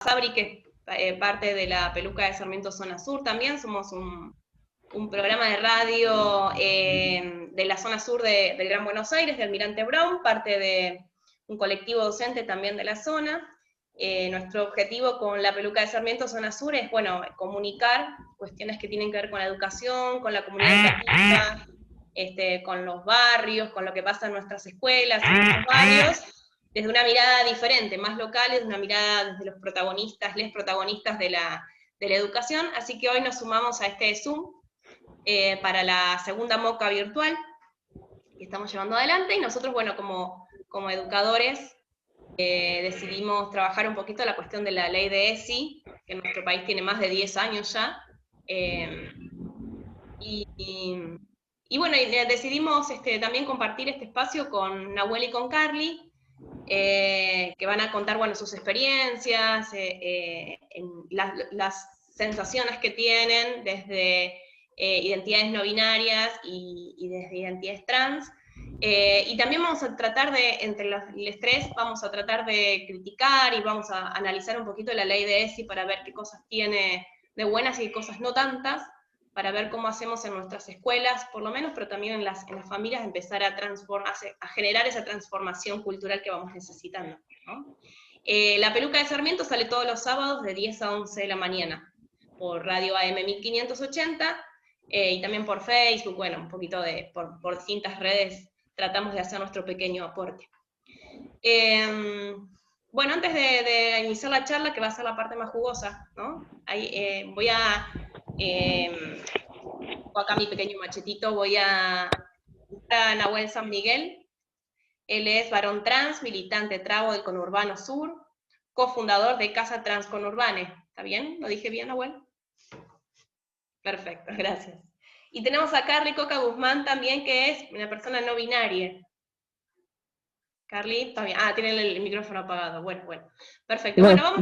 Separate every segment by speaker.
Speaker 1: Sabri, que es parte de la Peluca de Sarmiento Zona Sur también, somos un programa de radio de la zona sur del Gran Buenos Aires, de Almirante Brown, parte de un colectivo docente también de la zona. Nuestro objetivo con la Peluca de Sarmiento Zona Sur es, bueno, comunicar cuestiones que tienen que ver con la educación, con la comunidad educativa, con los barrios, con lo que pasa en nuestras escuelas, en nuestros barrios, desde una mirada diferente, más local, desde una mirada desde los protagonistas, les protagonistas de la educación. Así que hoy nos sumamos a este Zoom para la segunda MOCA virtual que estamos llevando adelante, y nosotros, bueno, como educadores, decidimos trabajar un poquito la cuestión de la ley de ESI, que en nuestro país tiene más de 10 años ya, y bueno, decidimos también compartir este espacio con Nahuel y con Carly, que van a contar, bueno, sus experiencias, las sensaciones que tienen desde identidades no binarias y desde identidades trans. Y también vamos a tratar de, entre los tres, vamos a tratar de criticar y vamos a analizar un poquito la ley de ESI para ver qué cosas tiene de buenas y qué cosas no tantas, para ver cómo hacemos en nuestras escuelas, por lo menos, pero también en las familias, empezar a generar esa transformación cultural que vamos necesitando, ¿no? La Peluca de Sarmiento sale todos los sábados de 10 a 11 de la mañana, por Radio AM 1580, y también por Facebook, bueno, un poquito por distintas redes, tratamos de hacer nuestro pequeño aporte. Bueno, antes de iniciar la charla, que va a ser la parte más jugosa, ¿no? Ahí, voy a acá mi pequeño machetito, voy a Nahuel San Miguel. Él es varón trans, militante trabo del Conurbano Sur, cofundador de Casa Trans Conurbane. ¿Está bien? ¿Lo dije bien, Nahuel? Perfecto, gracias. Y tenemos a Carly Coca Guzmán también, que es una persona no binaria. Carly, está bien. Ah, tiene el micrófono apagado. Bueno. Perfecto. Bueno,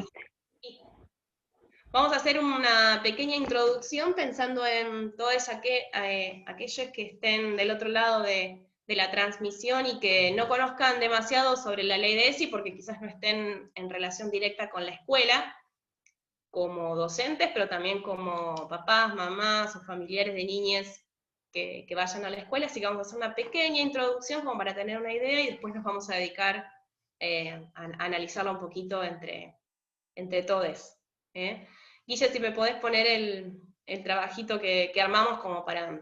Speaker 1: vamos a hacer una pequeña introducción pensando en todos aquellos que estén del otro lado de la transmisión y que no conozcan demasiado sobre la ley de ESI, porque quizás no estén en relación directa con la escuela, como docentes, pero también como papás, mamás o familiares de niñas que vayan a la escuela. Así que vamos a hacer una pequeña introducción como para tener una idea, y después nos vamos a dedicar a analizarla un poquito entre todos. Guille, si me podés poner el trabajito que armamos como para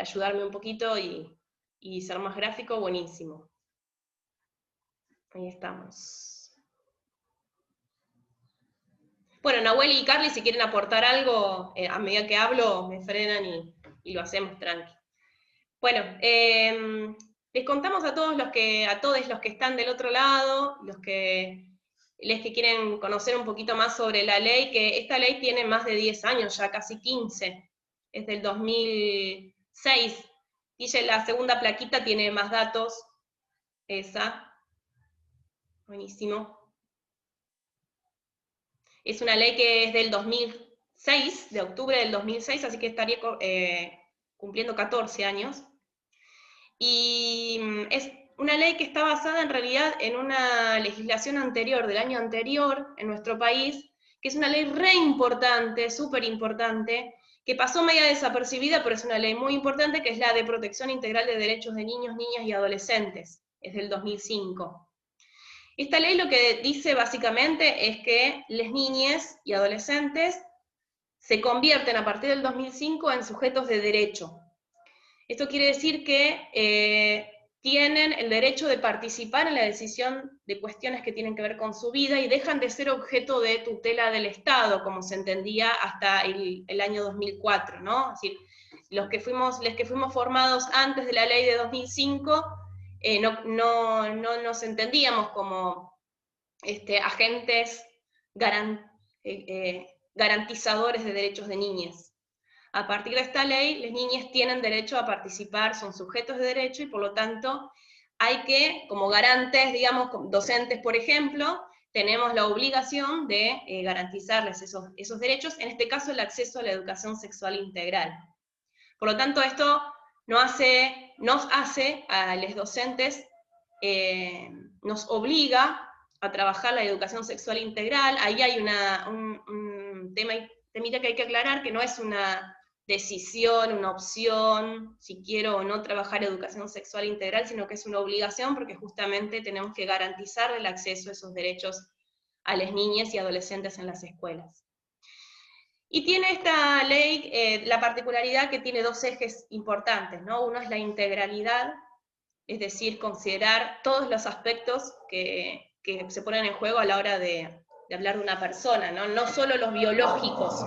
Speaker 1: ayudarme un poquito y ser más gráfico, buenísimo. Ahí estamos. Bueno, Nahuel y Carly, si quieren aportar algo, a medida que hablo, me frenan y lo hacemos tranqui. Bueno, les contamos a todos los que están del otro lado, los que quieren conocer un poquito más sobre la ley, que esta ley tiene más de 10 años, ya casi 15, es del 2006. Y la segunda plaquita tiene más datos, esa, buenísimo. Es una ley que es del 2006, de octubre del 2006, así que estaría cumpliendo 14 años. Y es una ley que está basada en realidad en una legislación anterior, del año anterior, en nuestro país, que es una ley re importante, súper importante, que pasó media desapercibida, pero es una ley muy importante, que es la de Protección Integral de Derechos de Niños, Niñas y Adolescentes, es del 2005. Esta ley lo que dice básicamente es que las niñas y adolescentes se convierten a partir del 2005 en sujetos de derecho. Esto quiere decir que tienen el derecho de participar en la decisión de cuestiones que tienen que ver con su vida y dejan de ser objeto de tutela del Estado, como se entendía hasta el año 2004, ¿no? Es decir, los que fuimos formados antes de la ley de 2005 no nos entendíamos como agentes garantizadores de derechos de niñas. A partir de esta ley, las niñas tienen derecho a participar, son sujetos de derecho, y por lo tanto hay que, como garantes, digamos, docentes, por ejemplo, tenemos la obligación de garantizarles esos derechos, en este caso el acceso a la educación sexual integral. Por lo tanto, esto nos hace a los docentes, nos obliga a trabajar la educación sexual integral. Ahí hay un temita que hay que aclarar, que no es una decisión, una opción, si quiero o no trabajar educación sexual integral, sino que es una obligación, porque justamente tenemos que garantizar el acceso a esos derechos a las niñas y adolescentes en las escuelas. Y tiene esta ley la particularidad que tiene dos ejes importantes, ¿no? Uno es la integralidad, es decir, considerar todos los aspectos que se ponen en juego a la hora de hablar de una persona, ¿no? No solo los biológicos,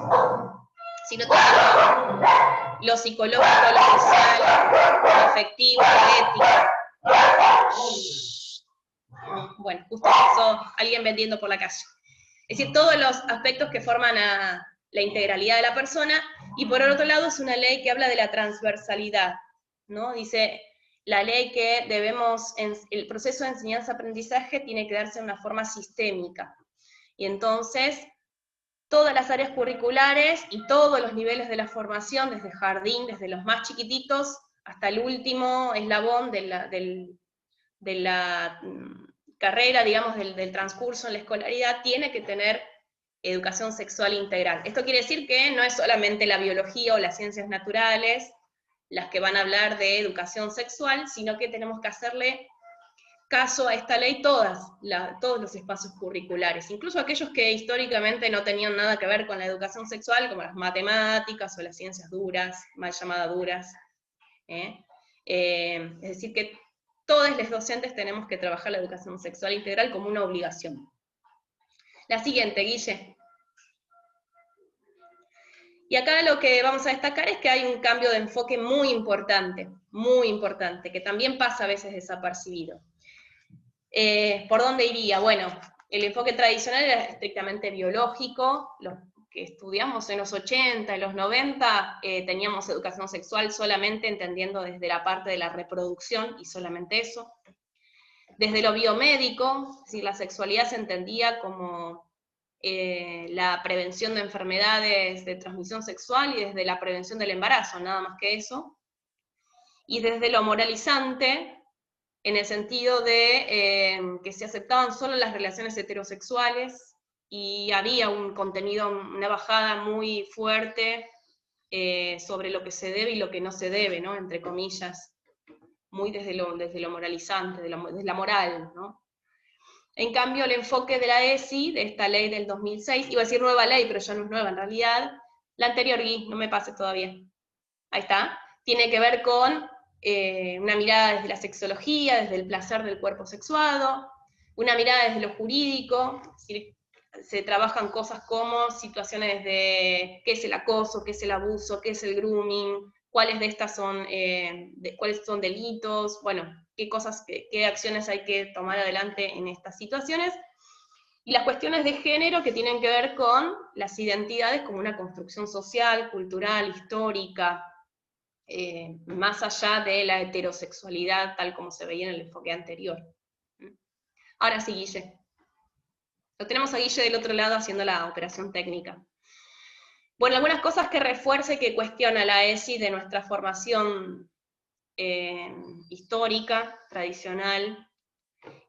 Speaker 1: sino también lo psicológico, lo social, lo afectivo, lo ético. Bueno, justo pasó alguien vendiendo por la calle. Es decir, todos los aspectos que forman a la integralidad de la persona, y por otro lado es una ley que habla de la transversalidad, ¿no? Dice la ley que el proceso de enseñanza-aprendizaje tiene que darse de una forma sistémica, y entonces todas las áreas curriculares y todos los niveles de la formación, desde jardín, desde los más chiquititos, hasta el último eslabón de la carrera, digamos, del transcurso en la escolaridad, tiene que tener educación sexual integral. Esto quiere decir que no es solamente la biología o las ciencias naturales las que van a hablar de educación sexual, sino que tenemos que hacerle caso a esta ley todos los espacios curriculares, incluso aquellos que históricamente no tenían nada que ver con la educación sexual, como las matemáticas o las ciencias duras, mal llamadas duras. Es decir, que todos los docentes tenemos que trabajar la educación sexual integral como una obligación. La siguiente, Guille. Y acá lo que vamos a destacar es que hay un cambio de enfoque muy importante, que también pasa a veces desapercibido. ¿Por dónde iría? Bueno, el enfoque tradicional era estrictamente biológico, los que estudiamos en los 80, en los 90, teníamos educación sexual solamente entendiendo desde la parte de la reproducción, y solamente eso. Desde lo biomédico, es decir, la sexualidad se entendía como la prevención de enfermedades de transmisión sexual y desde la prevención del embarazo, nada más que eso. Y desde lo moralizante, en el sentido de que se aceptaban solo las relaciones heterosexuales y había un contenido, una bajada muy fuerte sobre lo que se debe y lo que no se debe, ¿no? Entre comillas, muy desde lo moralizante, desde la moral, ¿no? En cambio, el enfoque de la ESI, de esta ley del 2006, iba a decir nueva ley, pero ya no es nueva en realidad, la anterior, Gui, no me pases todavía. Ahí está. Tiene que ver con una mirada desde la sexología, desde el placer del cuerpo sexuado, una mirada desde lo jurídico, es decir, se trabajan cosas como situaciones de qué es el acoso, qué es el abuso, qué es el grooming, cuáles de estas son, cuáles son delitos, bueno, qué acciones hay que tomar adelante en estas situaciones, y las cuestiones de género que tienen que ver con las identidades como una construcción social, cultural, histórica, más allá de la heterosexualidad tal como se veía en el enfoque anterior. Ahora sí, Guille. Lo tenemos a Guille del otro lado haciendo la operación técnica. Bueno, algunas cosas que refuerza y que cuestiona la ESI de nuestra formación histórica, tradicional,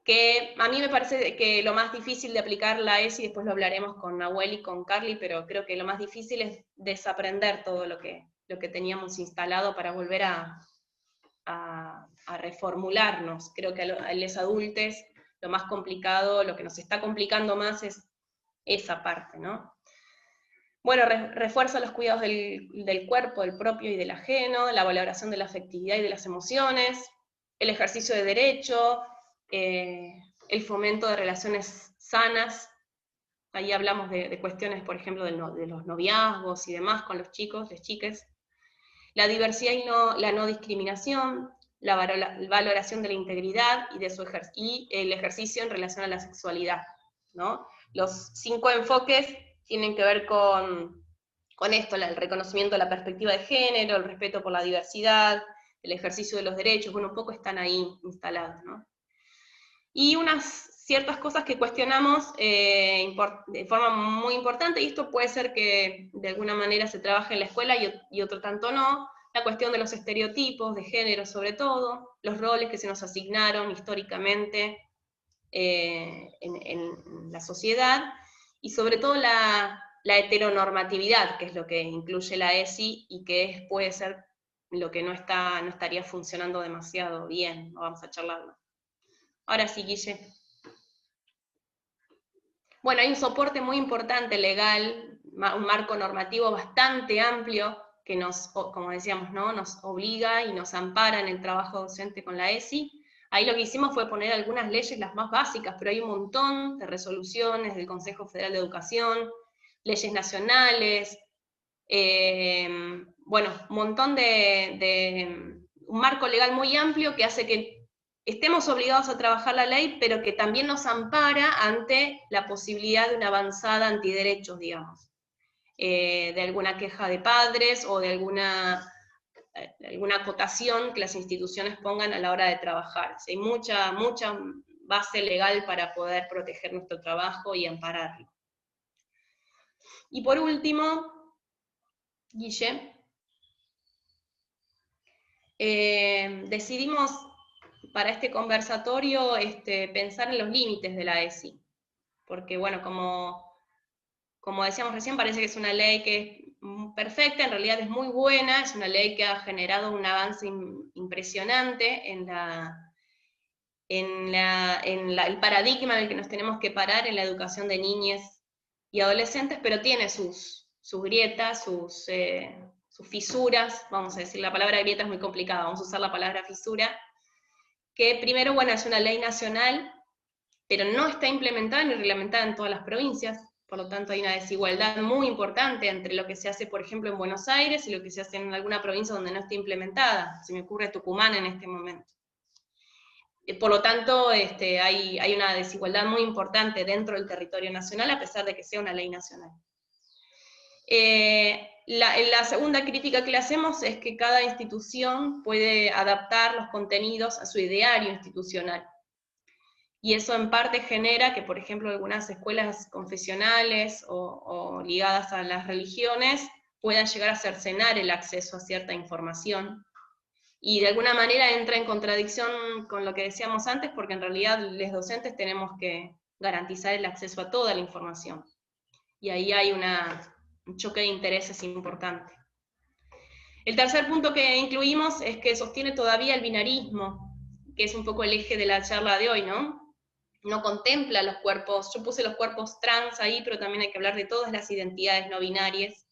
Speaker 1: que a mí me parece que lo más difícil de aplicar la ESI, después lo hablaremos con Nahuel y con Carly, pero creo que lo más difícil es desaprender todo lo que teníamos instalado para volver a reformularnos. Creo que a los adultos lo más complicado, lo que nos está complicando más es esa parte, ¿no? Bueno, refuerza los cuidados del cuerpo, del propio y del ajeno, la valoración de la afectividad y de las emociones, el ejercicio de derecho, el fomento de relaciones sanas. Ahí hablamos de cuestiones, por ejemplo, de los noviazgos y demás con los chicos, las chiques. La diversidad y la no discriminación, la valoración de la integridad y el ejercicio en relación a la sexualidad, ¿no? Los 5 enfoques tienen que ver con esto, el reconocimiento de la perspectiva de género, el respeto por la diversidad, el ejercicio de los derechos, bueno, un poco están ahí instalados, ¿no? Y unas ciertas cosas que cuestionamos de forma muy importante, y esto puede ser que de alguna manera se trabaje en la escuela y otro tanto no, la cuestión de los estereotipos, de género sobre todo, los roles que se nos asignaron históricamente, en la sociedad, y sobre todo la heteronormatividad, que es lo que incluye la ESI, y que puede ser lo que no estaría funcionando demasiado bien. Vamos a charlarlo. Ahora sí, Guille. Bueno, hay un soporte muy importante legal, un marco normativo bastante amplio que nos, como decíamos, ¿no?, nos obliga y nos ampara en el trabajo docente con la ESI. Ahí lo que hicimos fue poner algunas leyes, las más básicas, pero hay un montón de resoluciones del Consejo Federal de Educación, leyes nacionales, bueno, un montón un marco legal muy amplio que hace que estemos obligados a trabajar la ley, pero que también nos ampara ante la posibilidad de una avanzada antiderechos, digamos, de alguna queja de padres o de alguna acotación que las instituciones pongan a la hora de trabajar. O sea, hay mucha base legal para poder proteger nuestro trabajo y ampararlo. Y por último, Guille, decidimos para este conversatorio pensar en los límites de la ESI, porque bueno, como decíamos recién, parece que es una ley que es perfecta, en realidad es muy buena, es una ley que ha generado un avance impresionante en el paradigma en el que nos tenemos que parar en la educación de niñas y adolescentes, pero tiene sus grietas, sus fisuras, vamos a decir, la palabra grieta es muy complicada, vamos a usar la palabra fisura, que primero, bueno, es una ley nacional, pero no está implementada ni reglamentada en todas las provincias, por lo tanto hay una desigualdad muy importante entre lo que se hace, por ejemplo, en Buenos Aires y lo que se hace en alguna provincia donde no está implementada. Se me ocurre Tucumán en este momento. Por lo tanto, hay una desigualdad muy importante dentro del territorio nacional, a pesar de que sea una ley nacional. La segunda crítica que le hacemos es que cada institución puede adaptar los contenidos a su ideario institucional. Y eso en parte genera que, por ejemplo, algunas escuelas confesionales o ligadas a las religiones puedan llegar a cercenar el acceso a cierta información. Y de alguna manera entra en contradicción con lo que decíamos antes, porque en realidad los docentes tenemos que garantizar el acceso a toda la información. Y ahí hay un choque de intereses importante. El tercer punto que incluimos es que sostiene todavía el binarismo, que es un poco el eje de la charla de hoy, ¿no? No contempla los cuerpos, yo puse los cuerpos trans ahí, pero también hay que hablar de todas las identidades no binarias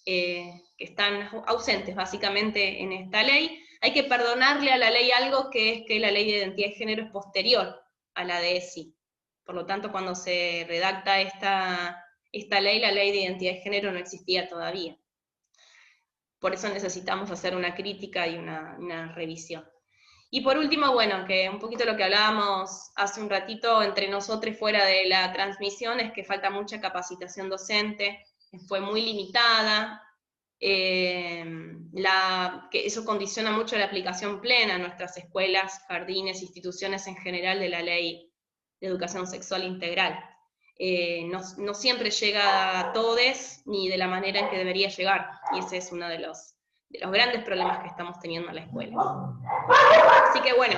Speaker 1: que están ausentes básicamente en esta ley. Hay que perdonarle a la ley algo, que es que la ley de identidad de género es posterior a la de ESI. Por lo tanto, cuando se redacta esta ley, la ley de identidad de género no existía todavía. Por eso necesitamos hacer una crítica y una revisión. Y por último, bueno, que un poquito lo que hablábamos hace un ratito entre nosotros fuera de la transmisión, es que falta mucha capacitación docente, fue muy limitada, que eso condiciona mucho la aplicación plena en nuestras escuelas, jardines, instituciones en general de la ley de educación sexual integral. No siempre llega a todos, ni de la manera en que debería llegar, y ese es uno de los grandes problemas que estamos teniendo en la escuela. Así que bueno,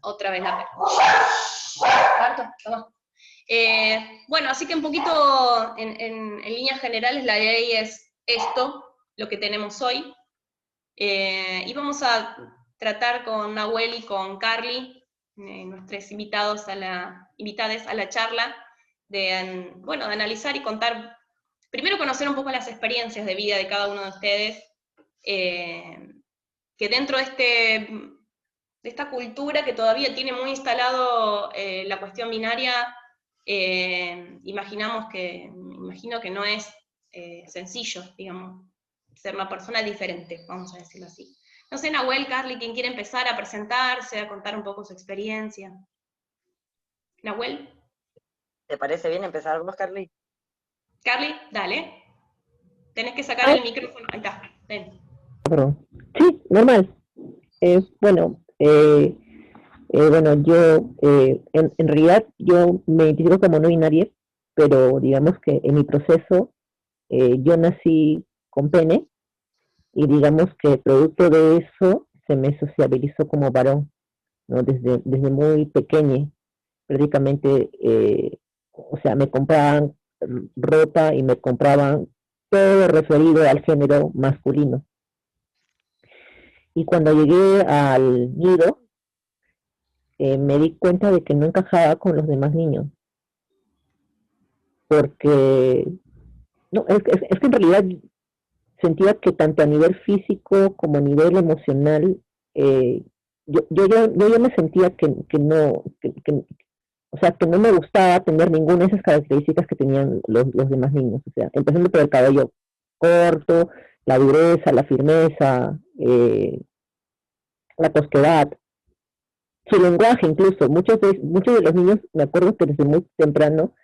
Speaker 1: otra vez la bueno, así que un poquito en líneas generales la ley es esto, lo que tenemos hoy, y vamos a tratar con Nahuel y con Carly, nuestros invitadas a la charla, de analizar y contar, primero conocer un poco las experiencias de vida de cada uno de ustedes, que dentro de esta cultura que todavía tiene muy instalado la cuestión binaria, imagino que no es sencillo, digamos, ser una persona diferente, vamos a decirlo así. No sé, Nahuel, Carly, ¿quién quiere empezar a presentarse, a contar un poco su experiencia? Nahuel.
Speaker 2: ¿Te parece bien empezar vos, Carly?
Speaker 1: Carly, dale. Tenés que sacar el micrófono. Ahí está, ven.
Speaker 3: Perdón. Sí, normal. Bueno, yo en realidad yo me identifico como no binaria, pero digamos que en mi proceso yo nací con pene y digamos que producto de eso se me sociabilizó como varón, ¿no? Desde muy pequeña. prácticamente, o sea, me compraban ropa y me compraban todo referido al género masculino. Y cuando llegué al nido, me di cuenta de que no encajaba con los demás niños, porque no, es que en realidad sentía que tanto a nivel físico como a nivel emocional, eh, yo ya me sentía que no, o sea, que no me gustaba tener ninguna de esas características que tenían los demás niños. O sea, empezando por el cabello corto, la dureza, la firmeza, la tosquedad, su lenguaje incluso. Muchos de los niños, me acuerdo que desde muy temprano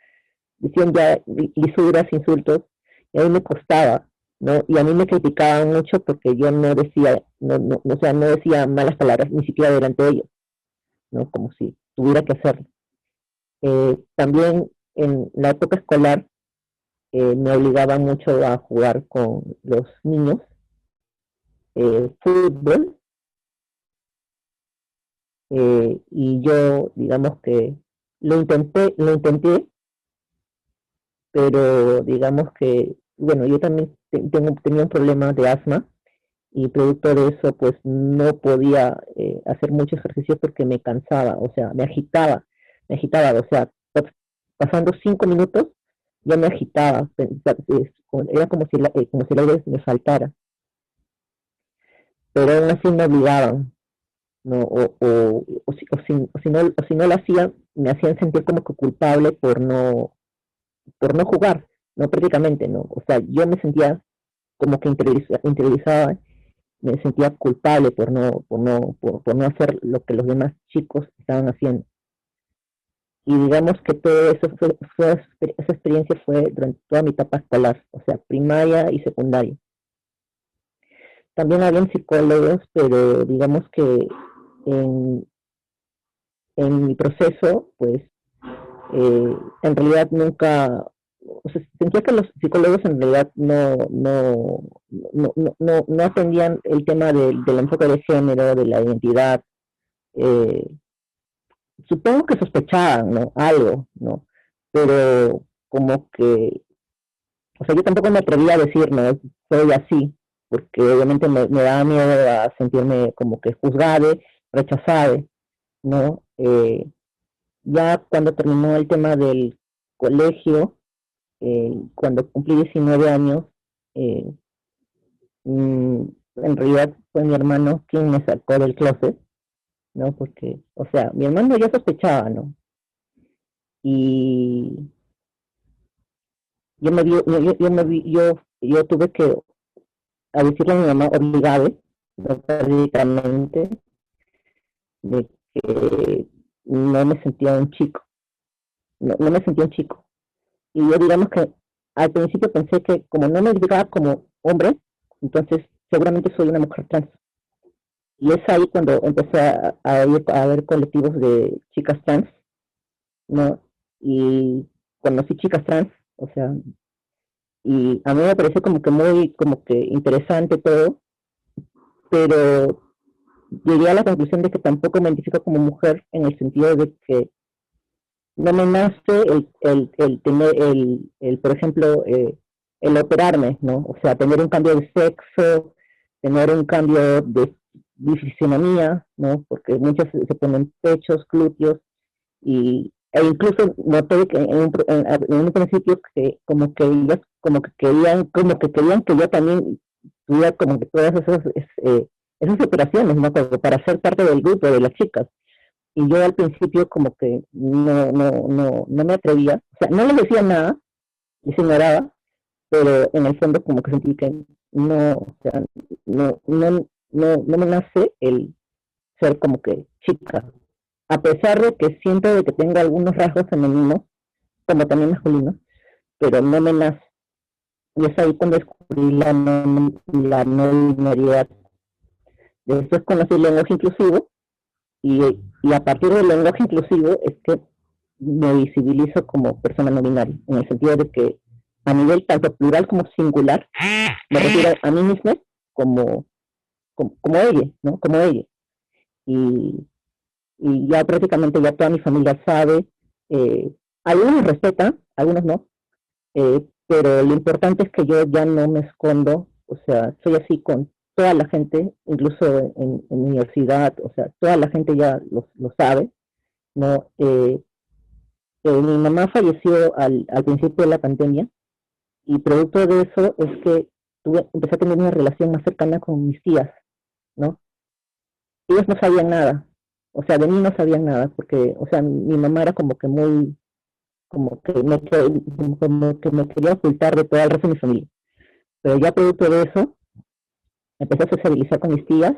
Speaker 3: decían ya lisuras, insultos, y a mí me costaba, ¿no? Y a mí me criticaban mucho porque yo no decía, o sea, no decía malas palabras, ni siquiera delante de ellos, ¿no? Como si tuviera que hacerlo. También en la época escolar me obligaba mucho a jugar con los niños, fútbol, y yo, digamos que lo intenté, pero digamos que, bueno, yo también tenía un problema de asma y producto de eso, pues no podía hacer mucho ejercicio porque me cansaba, o sea, me agitaba, o sea, pasando 5 minutos ya me agitaba, era como si el aire me faltara, pero aún así me obligaban, ¿no? O si no lo hacían, me hacían sentir como que culpable por no jugar, no prácticamente, ¿no? O sea, yo me sentía como que interiorizaba, me sentía culpable por no hacer lo que los demás chicos estaban haciendo. Y digamos que todo eso esa experiencia fue durante toda mi etapa escolar, o sea, primaria y secundaria. También habían psicólogos, pero digamos que en, en mi proceso, pues, en realidad nunca, o sea, sentía que los psicólogos en realidad no atendían el tema del enfoque de género, de la identidad. eh, Supongo que sospechaban, ¿no? Algo, ¿no? Pero como que, o sea, yo tampoco me atrevía a decir, no, soy así, porque obviamente me daba miedo a sentirme como que juzgada, rechazada, ¿no? Ya cuando terminó el tema del colegio, cuando cumplí 19 años, eh, mm, en realidad fue mi hermano quien me sacó del closet, ¿no? Porque, o sea, mi hermano ya sospechaba, ¿no? Y yo tuve que a decirle a mi mamá obligada, ¿no? Prácticamente, de que no me sentía un chico, no me sentía un chico. Y yo digamos que al principio pensé que como no me identificaba como hombre, entonces seguramente soy una mujer trans. Y es ahí cuando empecé ir a ver colectivos de chicas trans, ¿no? Y conocí chicas trans, o sea, y a mí me pareció como que muy, como que interesante todo, pero llegué a la conclusión de que tampoco me identifico como mujer en el sentido de que no me nace el tener, por ejemplo, el operarme, ¿no? O sea, tener un cambio de sexo, tener un cambio de fisionomía, ¿no? Porque muchas se ponen pechos, glúteos, e incluso noté que en un principio que como que ellas como que querían que yo también tuviera como que todas esas operaciones, ¿no? Como para ser parte del grupo de las chicas. Y yo al principio como que no me atrevía, o sea, no les decía nada, les ignoraba, pero en el fondo como que sentí que no, o sea, no me nace el ser como que chica, a pesar de que siento de que tengo algunos rasgos femeninos, como también masculinos, pero no me nace. Y es ahí cuando descubrí la no binariedad. Después conocí el lenguaje inclusivo, y a partir del lenguaje inclusivo es que me visibilizo como persona no binaria, en el sentido de que a nivel tanto plural como singular, me refiero a mí misma como ella, ¿no? Como ella. Y ya prácticamente ya toda mi familia sabe, Algunos respetan, algunos no, pero lo importante es que yo ya no me escondo, o sea, soy así con toda la gente, incluso en universidad, o sea, toda la gente ya lo sabe, ¿no? Mi mamá falleció al principio de la pandemia, y producto de eso es que empecé a tener una relación más cercana con mis tías, ¿no? Ellos no sabían nada, o sea, de mí no sabían nada, porque, o sea, mi mamá era como que muy, como que me quería ocultar de todo el resto de mi familia. Pero ya producto de eso, empecé a sociabilizar con mis tías,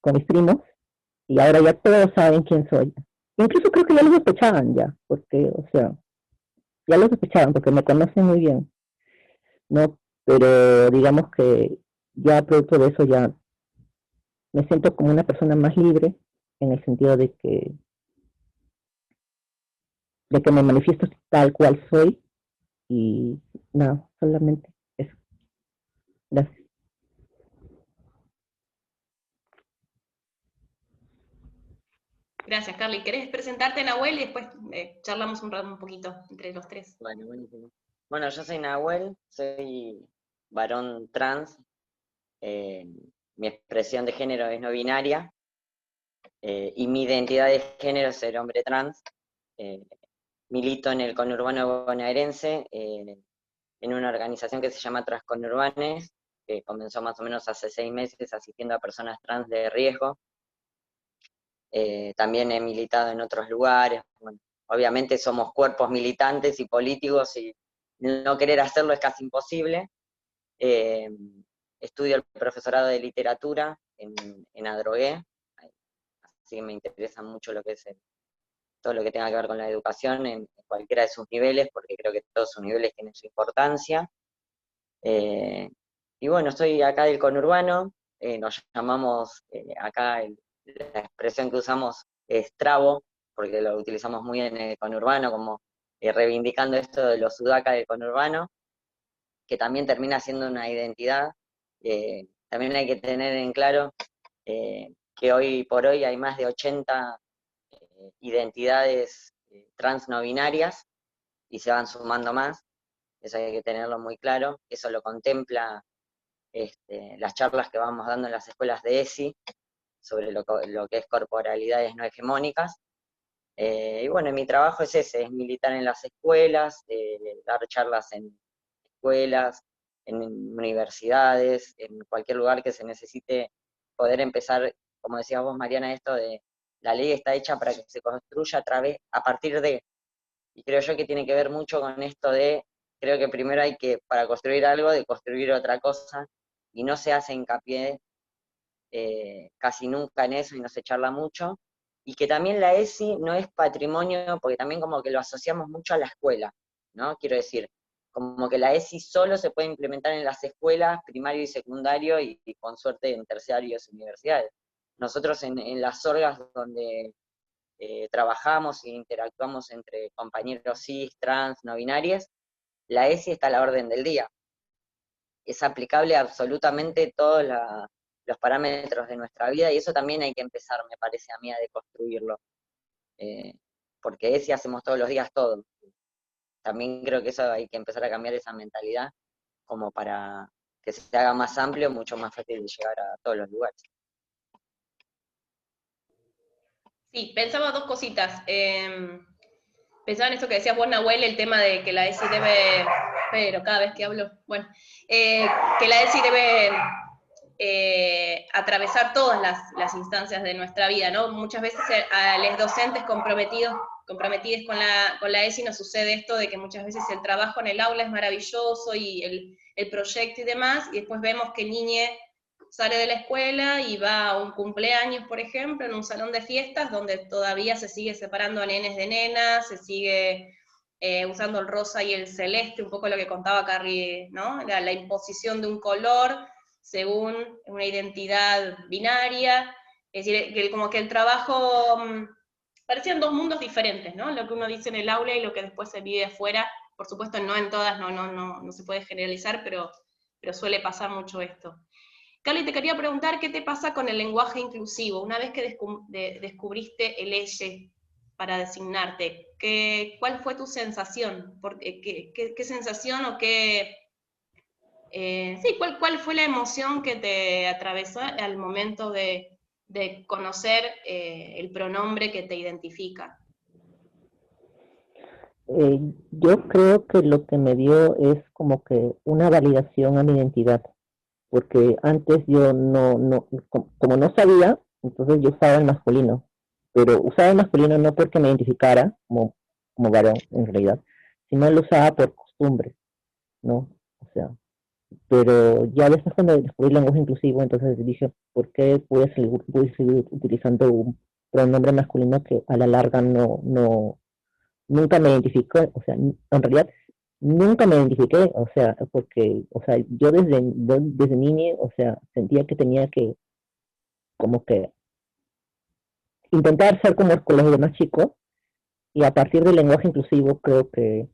Speaker 3: con mis primos, y ahora ya todos saben quién soy. Incluso creo que ya lo sospechaban ya, porque, o sea, ya lo sospechaban porque me conocen muy bien, ¿no? Pero digamos que ya producto de eso ya me siento como una persona más libre en el sentido de que me manifiesto tal cual soy y nada, solamente eso. Gracias.
Speaker 1: Gracias, Carly. ¿Querés presentarte, Nahuel? Y después charlamos un poquito entre los tres.
Speaker 2: Bueno, buenísimo. Bueno, yo soy Nahuel, soy varón trans, eh, mi expresión de género es no binaria, y mi identidad de género es ser hombre trans. Eh, Milito en el conurbano bonaerense, en una organización que se llama Transconurbanes, que comenzó más o menos hace 6 meses asistiendo a personas trans de riesgo. También he militado en otros lugares. Bueno, obviamente somos cuerpos militantes y políticos y no querer hacerlo es casi imposible. Estudio el profesorado de literatura en Adrogué, así que me interesa mucho lo que es todo lo que tenga que ver con la educación en cualquiera de sus niveles, porque creo que todos sus niveles tienen su importancia. Y bueno, estoy acá del conurbano, nos llamamos acá, la expresión que usamos es trabo, porque lo utilizamos muy en el conurbano, como reivindicando esto de los sudaca del conurbano, que también termina siendo una identidad. También hay que tener en claro que hoy por hoy hay más de 80 identidades trans no binarias y se van sumando más. Eso hay que tenerlo muy claro. Eso lo contempla las charlas que vamos dando en las escuelas de ESI sobre lo que es corporalidades no hegemónicas. Y bueno, mi trabajo es ese, es militar en las escuelas, dar charlas en escuelas, en universidades, en cualquier lugar que se necesite poder empezar, como decías vos, Mariana, esto de la ley está hecha para que se construya a partir de, y creo yo que tiene que ver mucho con esto de, creo que primero hay que, para construir algo, de construir otra cosa, y no se hace hincapié casi nunca en eso y no se charla mucho, y que también la ESI no es patrimonio, porque también como que lo asociamos mucho a la escuela, ¿no? Quiero decir, como que la ESI solo se puede implementar en las escuelas, primario y secundario, y con suerte en terciarios y universidades. Nosotros en las orgas donde trabajamos e interactuamos entre compañeros cis, trans, no binarias, la ESI está a la orden del día. Es aplicable a absolutamente todos los parámetros de nuestra vida y eso también hay que empezar, me parece a mí, a deconstruirlo. Eh, Porque ESI hacemos todos los días todo. También creo que eso hay que empezar a cambiar esa mentalidad como para que se haga más amplio, mucho más fácil de llegar a todos los lugares.
Speaker 1: Sí, pensaba dos cositas. Pensaba en esto que decías vos, Nahuel, el tema de que la ESI debe, pero cada vez que hablo, bueno, que la ESI debe atravesar todas las instancias de nuestra vida, ¿no? Muchas veces a los docentes comprometidos con la ESI nos sucede esto de que muchas veces el trabajo en el aula es maravilloso y el proyecto y demás, y después vemos que el niño sale de la escuela y va a un cumpleaños, por ejemplo, en un salón de fiestas donde todavía se sigue separando a nenes de nenas, se sigue usando el rosa y el celeste, un poco lo que contaba Carrie, ¿no? La imposición de un color según una identidad binaria, es decir, que como que el trabajo parecían dos mundos diferentes, ¿no? Lo que uno dice en el aula y lo que después se vive afuera, por supuesto no en todas, no se puede generalizar, pero suele pasar mucho esto. Carly, te quería preguntar qué te pasa con el lenguaje inclusivo. Una vez que descubriste el ella para designarte, ¿cuál fue tu sensación? ¿Qué sensación o qué... sí, ¿cuál fue la emoción que te atravesó al momento de conocer el pronombre que te identifica?
Speaker 3: Yo creo que lo que me dio es como que una validación a mi identidad, porque antes yo como no sabía, entonces yo usaba el masculino, pero usaba el masculino no porque me identificara como varón en realidad, sino lo usaba por costumbre, ¿no? O sea, pero ya después cuando descubrí el lenguaje inclusivo, entonces dije, ¿por qué voy a seguir utilizando un pronombre masculino que a la larga nunca me identificó? O sea, en realidad nunca me identifiqué, o sea, porque, o sea, yo desde niña, o sea, sentía que tenía que, como que, intentar ser como los demás chicos, y a partir del lenguaje inclusivo creo que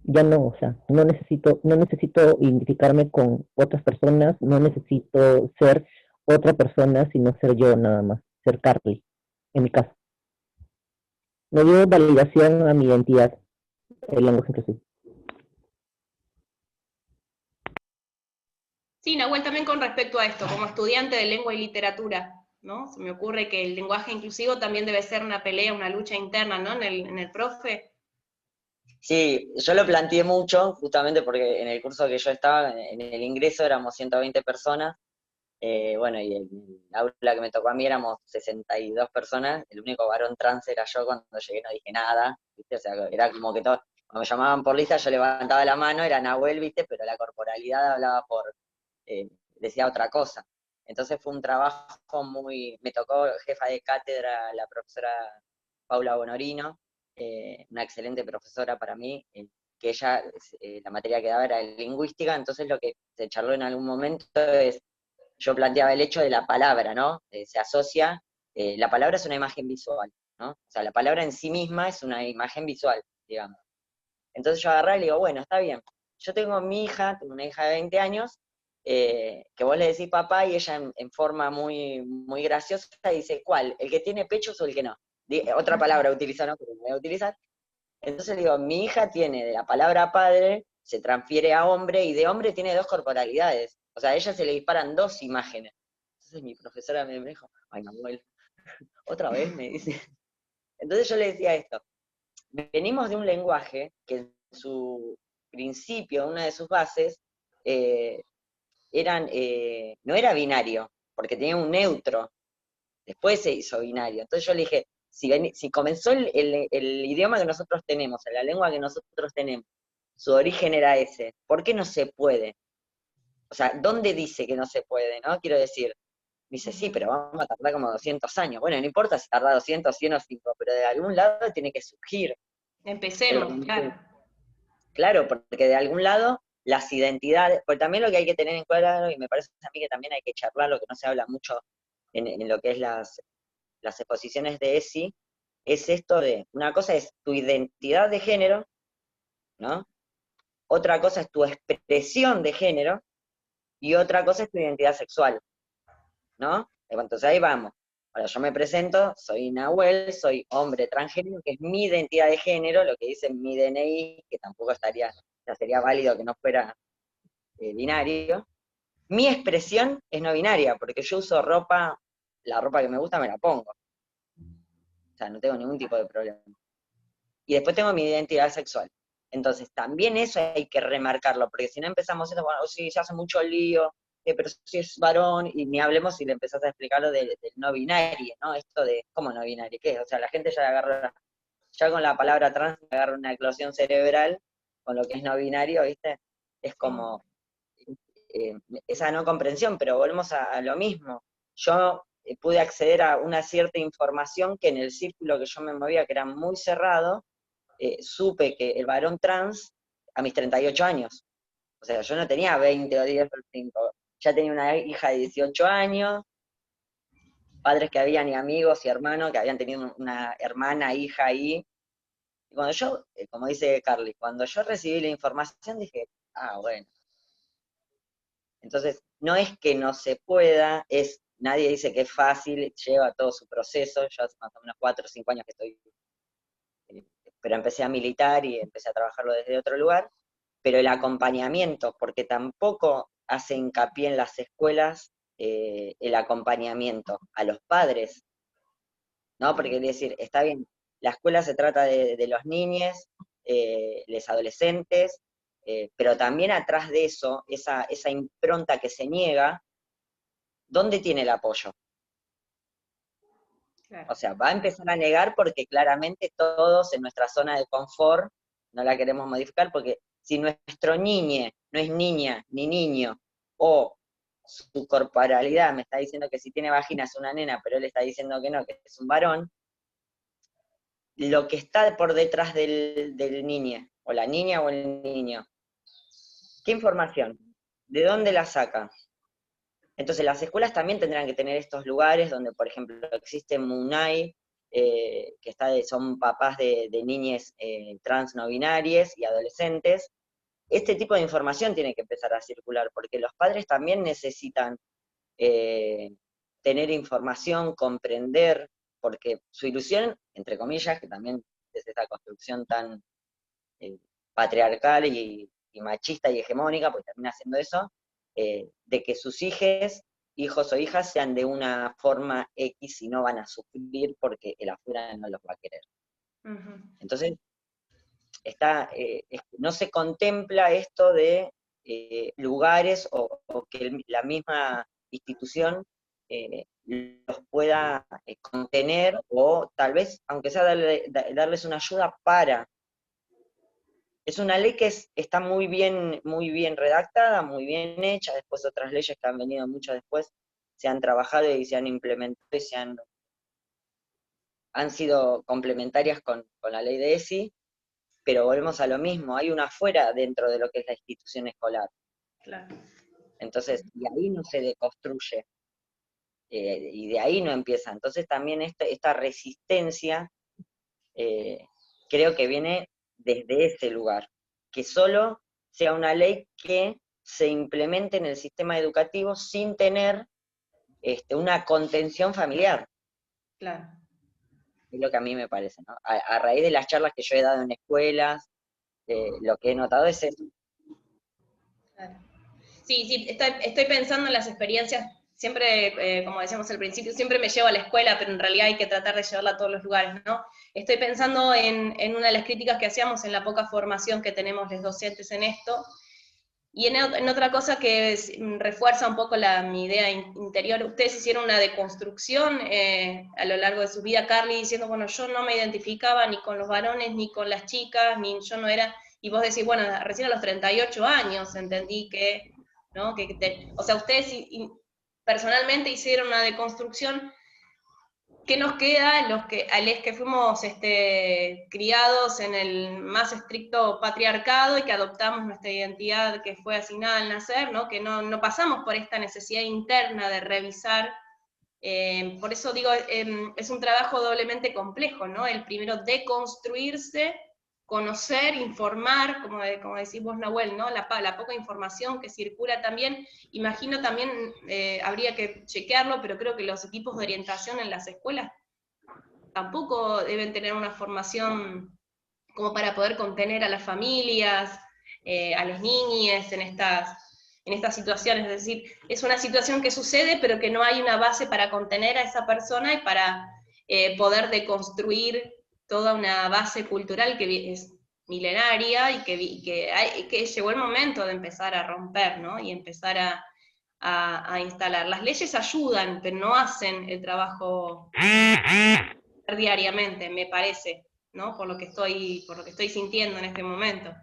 Speaker 3: ya no, o sea, no necesito identificarme con otras personas, no necesito ser otra persona, sino ser yo nada más, ser Carly, en mi caso. Me dio validación a mi identidad, el lenguaje inclusivo.
Speaker 1: Sí, Nahuel, también con respecto a esto, como estudiante de lengua y literatura, ¿no? Se me ocurre que el lenguaje inclusivo también debe ser una pelea, una lucha interna, ¿no? En el profe.
Speaker 2: Sí, yo lo planteé mucho, justamente porque en el curso que yo estaba, en el ingreso éramos 120 personas, bueno, y en el aula que me tocó a mí éramos 62 personas, el único varón trans era yo. Cuando llegué no dije nada, ¿viste? O sea, era como que todo, cuando me llamaban por lista yo levantaba la mano, era Nahuel, ¿viste? Pero la corporalidad hablaba decía otra cosa. Entonces fue un trabajo me tocó jefa de cátedra la profesora Paula Bonorino, una excelente profesora para mí, que ella, la materia que daba era de lingüística. Entonces lo que se charló en algún momento es, yo planteaba el hecho de la palabra, ¿no? Se asocia, la palabra es una imagen visual, ¿no? O sea, la palabra en sí misma es una imagen visual, digamos. Entonces yo agarré y le digo, bueno, está bien. Yo tengo tengo una hija de 20 años, que vos le decís papá y ella en forma muy, muy graciosa dice, ¿cuál? ¿El que tiene pechos o el que no? Otra palabra utiliza, ¿no? Pero no voy a utilizar. Entonces le digo, mi hija tiene de la palabra padre, se transfiere a hombre, y de hombre tiene dos corporalidades. O sea, a ella se le disparan dos imágenes. Entonces mi profesora me dijo, ay, Manuel, otra vez me dice. Entonces yo le decía esto, venimos de un lenguaje que en su principio, una de sus bases, eh, no era binario, porque tenía un neutro, después se hizo binario. Entonces yo le dije, si comenzó el idioma que nosotros tenemos, la lengua que nosotros tenemos, su origen era ese, ¿por qué no se puede? O sea, ¿dónde dice que no se puede, no? Quiero decir, me dice, sí, pero vamos a tardar como 200 años. Bueno, no importa si tarda 200, 100 o 5, pero de algún lado tiene que surgir el
Speaker 1: Empecemos, claro.
Speaker 2: Claro, porque de algún lado las identidades, porque también lo que hay que tener en cuenta, y me parece a mí que también hay que charlar, lo que no se habla mucho en lo que es las exposiciones de ESI, es esto de, una cosa es tu identidad de género, ¿no? Otra cosa es tu expresión de género, y otra cosa es tu identidad sexual, ¿no? Entonces ahí vamos. Ahora yo me presento, soy Nahuel, soy hombre transgénero, que es mi identidad de género, lo que dice mi DNI, que tampoco ya sería válido que no fuera binario. Mi expresión es no binaria, porque yo uso la ropa que me gusta me la pongo. O sea, no tengo ningún tipo de problema. Y después tengo mi identidad sexual. Entonces, también eso hay que remarcarlo, porque si no empezamos esto, bueno, sí, se hace mucho lío, pero si es varón, y ni hablemos si le empezás a explicar lo del no binario, ¿no? Esto de, ¿cómo no binario? ¿Qué? O sea, la gente ya con la palabra trans agarra una eclosión cerebral con lo que es no binario, ¿viste? Es como esa no comprensión, pero volvemos a lo mismo. Yo pude acceder a una cierta información que en el círculo que yo me movía, que era muy cerrado, supe que el varón trans, a mis 38 años, o sea, yo no tenía 20 o 10 o 5, ya tenía una hija de 18 años, padres que habían y amigos y hermanos que habían tenido una hermana, hija ahí. Y cuando yo, como dice Carly, cuando yo recibí la información dije, ah, bueno. Entonces, no es que no se pueda, nadie dice que es fácil, lleva todo su proceso. Yo hace más o menos 4 o 5 años que estoy pero empecé a militar y empecé a trabajarlo desde otro lugar, pero el acompañamiento, porque tampoco hace hincapié en las escuelas el acompañamiento a los padres, ¿no? Porque es decir, está bien, la escuela se trata de los niños, los adolescentes, pero también atrás de eso, esa impronta que se niega, ¿dónde tiene el apoyo?
Speaker 1: Claro.
Speaker 2: O sea, va a empezar a negar porque claramente todos en nuestra zona de confort no la queremos modificar, porque si nuestro niño no es niña ni niño, o su corporalidad me está diciendo que si tiene vagina es una nena, pero él está diciendo que no, que es un varón, lo que está por detrás del niño, o la niña o el niño, ¿qué información? ¿De dónde la saca? Entonces las escuelas también tendrán que tener estos lugares donde, por ejemplo, existe MUNAI, que son papás de niñas trans no binarias y adolescentes. Este tipo de información tiene que empezar a circular, porque los padres también necesitan tener información, comprender, porque su ilusión, entre comillas, que también es esta construcción tan patriarcal y machista y hegemónica, porque termina siendo eso, de que sus hijos o hijas sean de una forma X y no van a sufrir porque el afuera no los va a querer. Entonces, no se contempla esto de lugares o que la misma institución los pueda contener o tal vez, aunque sea darles una ayuda para. Es una ley que está muy bien redactada, muy bien hecha, después otras leyes que han venido mucho después se han trabajado y se han implementado y han sido complementarias con la ley de ESI, pero volvemos a lo mismo, hay una afuera dentro de lo que es la institución escolar.
Speaker 1: Claro.
Speaker 2: Entonces, y ahí no se deconstruye, y de ahí no empieza. Entonces también esta resistencia creo que viene desde ese lugar, que solo sea una ley que se implemente en el sistema educativo sin tener una contención familiar.
Speaker 1: Claro.
Speaker 2: Es lo que a mí me parece, ¿no? A raíz de las charlas que yo he dado en escuelas, lo que he notado es eso.
Speaker 1: Claro. Sí, estoy pensando en las experiencias, siempre, como decíamos al principio, siempre me llevo a la escuela, pero en realidad hay que tratar de llevarla a todos los lugares, ¿no? Estoy pensando en una de las críticas que hacíamos en la poca formación que tenemos los docentes en esto, y en otra cosa que refuerza un poco mi idea interior. Ustedes hicieron una deconstrucción a lo largo de su vida, Carly, diciendo, bueno, yo no me identificaba ni con los varones, ni con las chicas, ni yo no era, y vos decís, bueno, recién a los 38 años entendí que, ¿no? O sea, ustedes personalmente hicieron una deconstrucción. ¿Qué nos queda a los que fuimos criados en el más estricto patriarcado y que adoptamos nuestra identidad que fue asignada al nacer, ¿no? Que no pasamos por esta necesidad interna de revisar? Por eso digo, es un trabajo doblemente complejo, ¿no? El primero, deconstruirse, conocer, informar, como decís vos, Nahuel, ¿no? La poca información que circula también. Imagino también, habría que chequearlo, pero creo que los equipos de orientación en las escuelas tampoco deben tener una formación como para poder contener a las familias, a las niñas en estas situaciones. Es decir, es una situación que sucede, pero que no hay una base para contener a esa persona y para poder deconstruir toda una base cultural que es milenaria y que llegó el momento de empezar a romper, ¿no? Y empezar a instalar. Las leyes ayudan, pero no hacen el trabajo diariamente, me parece, ¿no? Por lo que estoy sintiendo en este momento.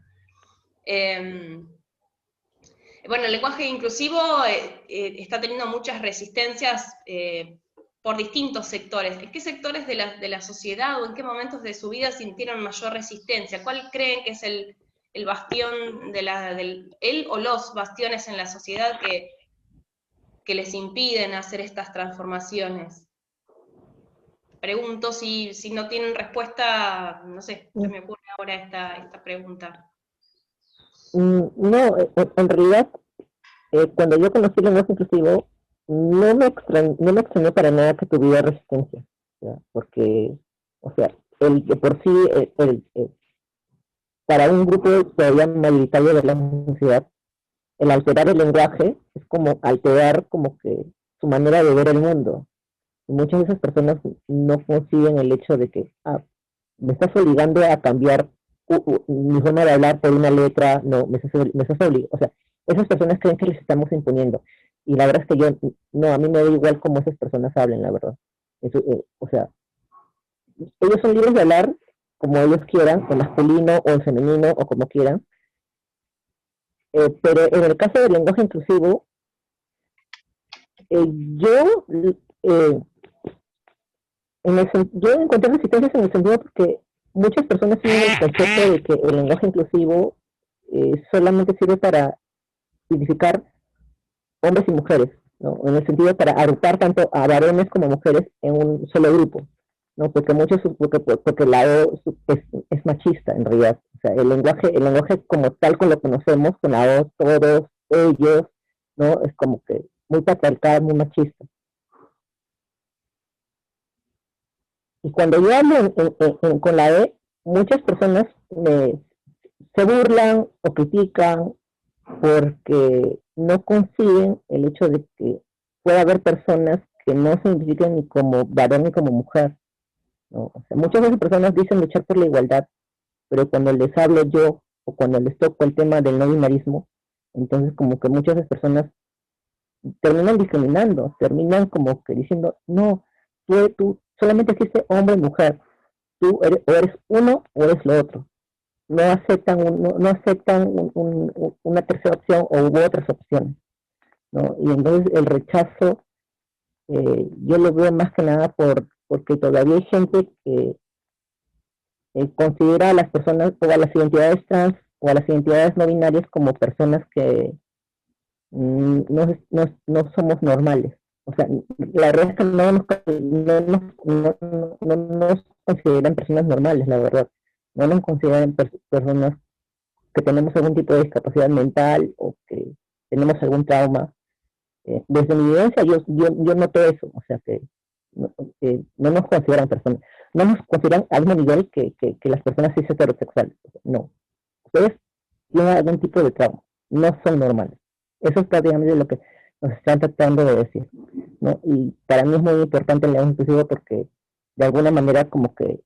Speaker 1: Bueno, el lenguaje inclusivo está teniendo muchas resistencias por distintos sectores. ¿En qué sectores de la sociedad o en qué momentos de su vida sintieron mayor resistencia? ¿Cuál creen que es el bastión él o los bastiones en la sociedad que les impiden hacer estas transformaciones? Pregunto si no tienen respuesta, no sé, se me ocurre ahora esta pregunta.
Speaker 3: No, en realidad, cuando yo conocí el lenguaje inclusivo, no me extrañó para nada que tuviera resistencia, ¿ya? Porque, o sea, el que por sí, para un grupo todavía mayoritario de la sociedad, el alterar el lenguaje es como alterar como que su manera de ver el mundo. Y muchas de esas personas no consiguen el hecho de que me estás obligando a cambiar mi forma de hablar por una letra, no, me estás obligando, o sea, esas personas creen que les estamos imponiendo. Y la verdad es que yo, no, a mí me da igual cómo esas personas hablen, la verdad. Eso, o sea, ellos son libres de hablar como ellos quieran, en masculino o en femenino o como quieran, pero en el caso del lenguaje inclusivo, yo, yo encontré resistencias en el sentido porque muchas personas tienen el concepto de que el lenguaje inclusivo solamente sirve para identificar hombres y mujeres, ¿no? En el sentido para agrupar tanto a varones como mujeres en un solo grupo, ¿no? Porque porque la O es machista en realidad. O sea, el lenguaje como tal como lo conocemos, con la O, todos, ellos, ¿no? Es como que muy patriarcal, muy machista. Y cuando yo hablo con la E, muchas personas se burlan o critican porque no consiguen el hecho de que pueda haber personas que no se identifiquen ni como varón ni como mujer, ¿no? O sea, muchas de esas personas dicen luchar por la igualdad, pero cuando les hablo yo o cuando les toco el tema del no binarismo, entonces como que muchas de esas personas terminan discriminando, terminan como que diciendo, no, tú solamente existe hombre y mujer, tú o eres uno o eres lo otro. No aceptan, no aceptan una tercera opción o hubo otras opciones, ¿no? Y entonces el rechazo, yo lo veo más que nada porque todavía hay gente que considera a las personas o a las identidades trans o a las identidades no binarias como personas que no somos normales. O sea, la verdad es que no nos consideran personas normales, la verdad. No nos consideran personas que tenemos algún tipo de discapacidad mental o que tenemos algún trauma. Desde mi vivencia yo noto eso, o sea no nos consideran personas, no nos consideran al mismo nivel que las personas cis heterosexuales. No, ustedes tienen algún tipo de trauma, no son normales. Eso es prácticamente lo que nos están tratando de decir, ¿no? Y para mí es muy importante el lenguaje inclusivo porque de alguna manera como que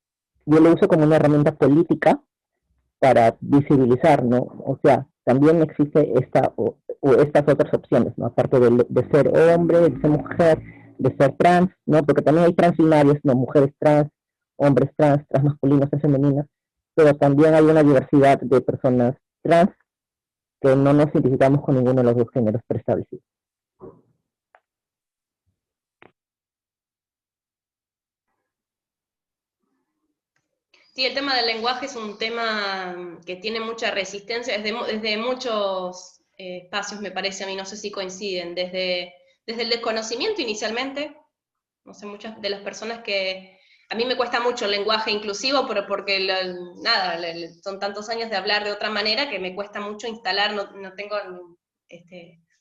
Speaker 3: yo lo uso como una herramienta política para visibilizar, ¿no? O sea, también existe o estas otras opciones, ¿no? Aparte de ser hombre, de ser mujer, de ser trans, ¿no? Porque también hay trans binarios, ¿no? Mujeres trans, hombres trans, trans masculinos, trans femeninas, pero también hay una diversidad de personas trans que no nos identificamos con ninguno de los dos géneros preestablecidos.
Speaker 1: Sí, el tema del lenguaje es un tema que tiene mucha resistencia desde muchos espacios, me parece a mí, no sé si coinciden, desde el desconocimiento inicialmente, no sé, muchas de las personas que, a mí me cuesta mucho el lenguaje inclusivo, pero porque, nada, son tantos años de hablar de otra manera que me cuesta mucho instalar, no tengo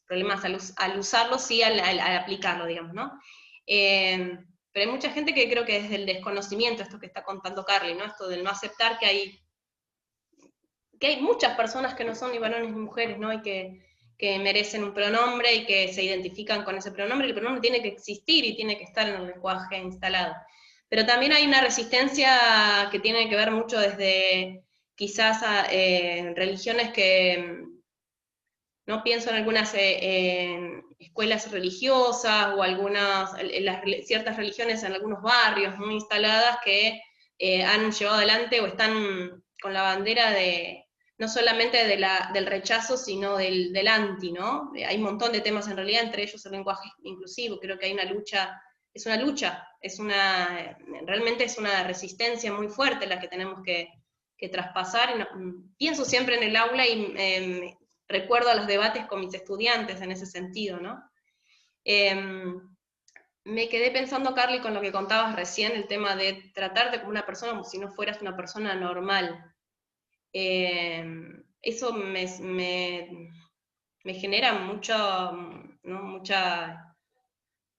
Speaker 1: problemas al usarlo, sí al aplicarlo, digamos, ¿no? Pero hay mucha gente que creo que desde el desconocimiento, esto que está contando Carly, ¿no? Esto del no aceptar que hay muchas personas que no son ni varones ni mujeres, ¿no? Y que merecen un pronombre y que se identifican con ese pronombre. El pronombre tiene que existir y tiene que estar en el lenguaje instalado. Pero también hay una resistencia que tiene que ver mucho desde quizás religiones que, no pienso en algunas escuelas religiosas o ciertas religiones en algunos barrios muy instaladas que han llevado adelante o están con la bandera de no solamente del rechazo, sino del anti, ¿no? Hay un montón de temas en realidad, entre ellos el lenguaje inclusivo, creo que hay una lucha, realmente es una resistencia muy fuerte la que tenemos que traspasar. Pienso siempre en el aula y recuerdo a los debates con mis estudiantes en ese sentido, ¿no? Me quedé pensando, Carly, con lo que contabas recién, el tema de tratarte como una persona como si no fueras una persona normal. Eso me genera mucho, ¿no?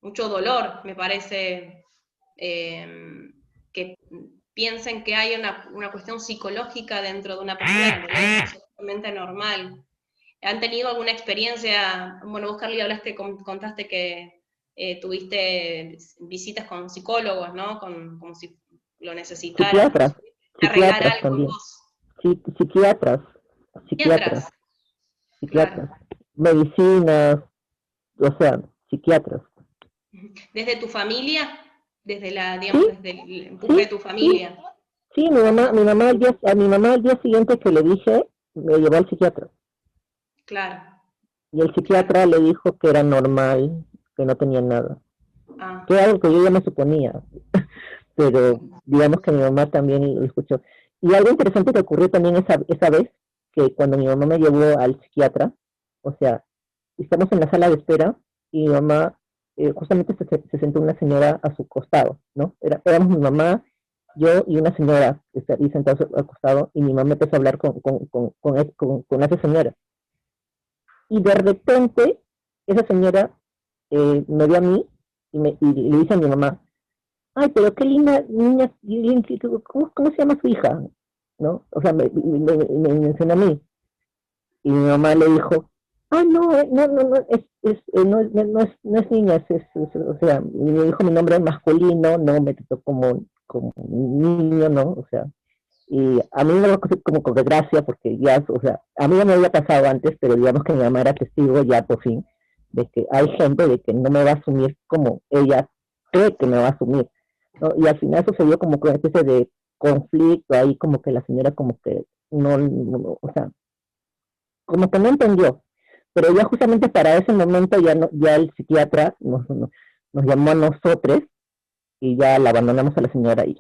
Speaker 1: Mucho dolor, me parece, que piensen que hay una cuestión psicológica dentro de una persona que en realidad es absolutamente normal. ¿Han tenido alguna experiencia? Bueno, vos, Carly, contaste que tuviste visitas con psicólogos, ¿no? Como si lo necesitaras, como
Speaker 3: Psiquiatras,
Speaker 1: si tuvieras que arreglar
Speaker 3: psiquiatras
Speaker 1: algo en
Speaker 3: también.
Speaker 1: vos.
Speaker 3: Psiquiatras,
Speaker 1: Psiquiatras,
Speaker 3: psiquiatras,
Speaker 1: claro.
Speaker 3: psiquiatras. Medicinas, o sea, psiquiatras.
Speaker 1: ¿Desde tu familia?
Speaker 3: Sí,
Speaker 1: Digamos, desde el empuje de
Speaker 3: sí,
Speaker 1: tu
Speaker 3: sí,
Speaker 1: familia.
Speaker 3: sí,
Speaker 1: Ajá,
Speaker 3: a mi mamá al día siguiente que le dije, me llevó al psiquiatra.
Speaker 1: claro,
Speaker 3: Y el
Speaker 1: claro.
Speaker 3: psiquiatra le dijo que era normal, que no tenía nada.
Speaker 1: Ah,
Speaker 3: Que era algo que yo ya me suponía, pero digamos que mi mamá también lo escuchó. Y algo interesante que ocurrió también esa vez, que cuando mi mamá me llevó al psiquiatra, o sea, estamos en la sala de espera y mi mamá, justamente se sentó una señora a su costado, ¿no? Éramos mi mamá, yo y una señora ahí sentados al costado, y mi mamá empezó a hablar con esa señora. Y de repente, esa señora me vio a mí y le dice a mi mamá, ay, pero qué linda niña, ¿cómo se llama su hija? ¿No? O sea, me mencionó a mí. Y mi mamá le dijo, ah, no, no es niña, o sea, me dijo mi nombre masculino, no me trató como niño, ¿no? O sea, y a mí me dio como con desgracia, porque ya, o sea, a mí ya me había pasado antes, pero digamos que mi mamá era testigo ya por fin, de que hay gente de que no me va a asumir como ella cree que me va a asumir, ¿no? Y al final sucedió como que una especie de conflicto ahí, como que la señora como que o sea, como que no entendió, pero ya justamente para ese momento ya, no, ya el psiquiatra nos llamó a nosotros y ya la abandonamos a la señora y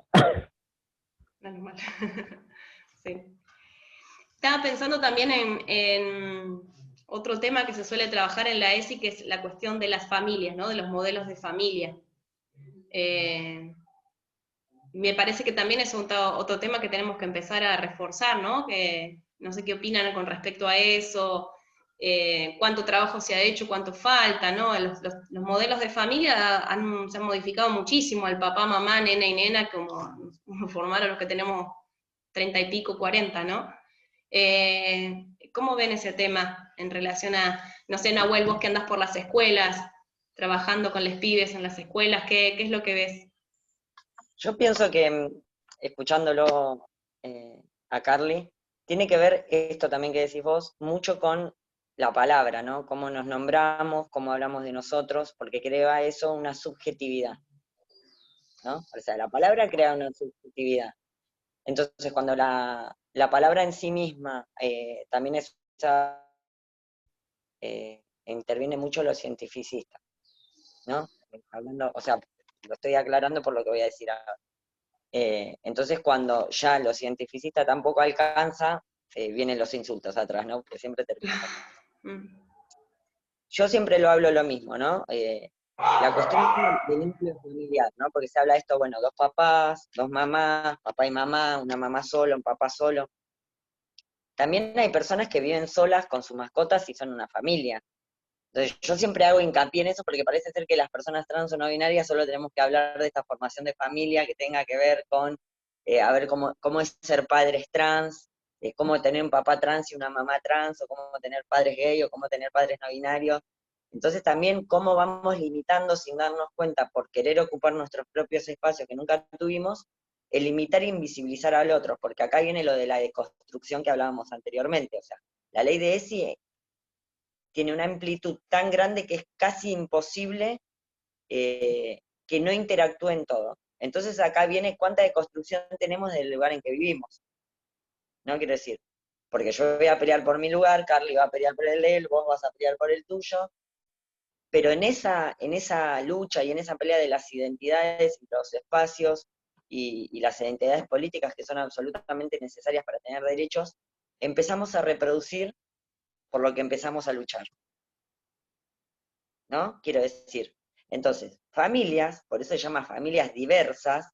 Speaker 1: normal. Sí. Estaba pensando también en otro tema que se suele trabajar en la ESI, que es la cuestión de las familias, ¿no? De los modelos de familia. Me parece que también es otro tema que tenemos que empezar a reforzar, ¿no? Que no sé qué opinan con respecto a eso, cuánto trabajo se ha hecho, cuánto falta, ¿no? Los modelos de familia se han modificado muchísimo, el papá, mamá, nena y nena, como formaron los que tenemos 30 y pico, 40, ¿no? ¿Cómo ven ese tema en relación a, no sé, Nahuel, vos que andás por las escuelas, trabajando con los pibes en las escuelas, ¿qué es lo que ves?
Speaker 2: Yo pienso que, escuchándolo a Carly, tiene que ver esto también que decís vos, mucho con la palabra, ¿no? Cómo nos nombramos, cómo hablamos de nosotros, porque crea eso una subjetividad, ¿no? O sea, la palabra crea una subjetividad. Entonces, cuando la palabra en sí misma también es, interviene mucho lo cientificista, ¿no? Hablando, o sea, lo estoy aclarando por lo que voy a decir ahora. Entonces, cuando ya lo cientificista tampoco alcanza, vienen los insultos atrás, ¿no? Porque siempre termina con eso.
Speaker 1: Mm.
Speaker 2: Yo siempre lo hablo lo mismo, ¿no? La cuestión del núcleo familiar, ¿no? Porque se habla de esto, bueno, dos papás, dos mamás, papá y mamá, una mamá sola, un papá solo. También hay personas que viven solas con sus mascotas y son una familia. Entonces, yo siempre hago hincapié en eso porque parece ser que las personas trans o no binarias solo tenemos que hablar de esta formación de familia que tenga que ver con, a ver cómo es ser padres trans, cómo tener un papá trans y una mamá trans, o cómo tener padres gay, o cómo tener padres no binarios. Entonces también cómo vamos limitando sin darnos cuenta por querer ocupar nuestros propios espacios que nunca tuvimos, el limitar e invisibilizar al otro, porque acá viene lo de la deconstrucción que hablábamos anteriormente. O sea, la ley de ESI tiene una amplitud tan grande que es casi imposible que no interactúe en todo. Entonces acá viene cuánta deconstrucción tenemos del lugar en que vivimos. ¿No? Quiero decir, porque yo voy a pelear por mi lugar, Carly va a pelear por el de él, vos vas a pelear por el tuyo, pero en esa lucha y en esa pelea de las identidades y los espacios y las identidades políticas que son absolutamente necesarias para tener derechos, empezamos a reproducir por lo que empezamos a luchar. ¿No? Quiero decir. Entonces, familias, por eso se llama familias diversas,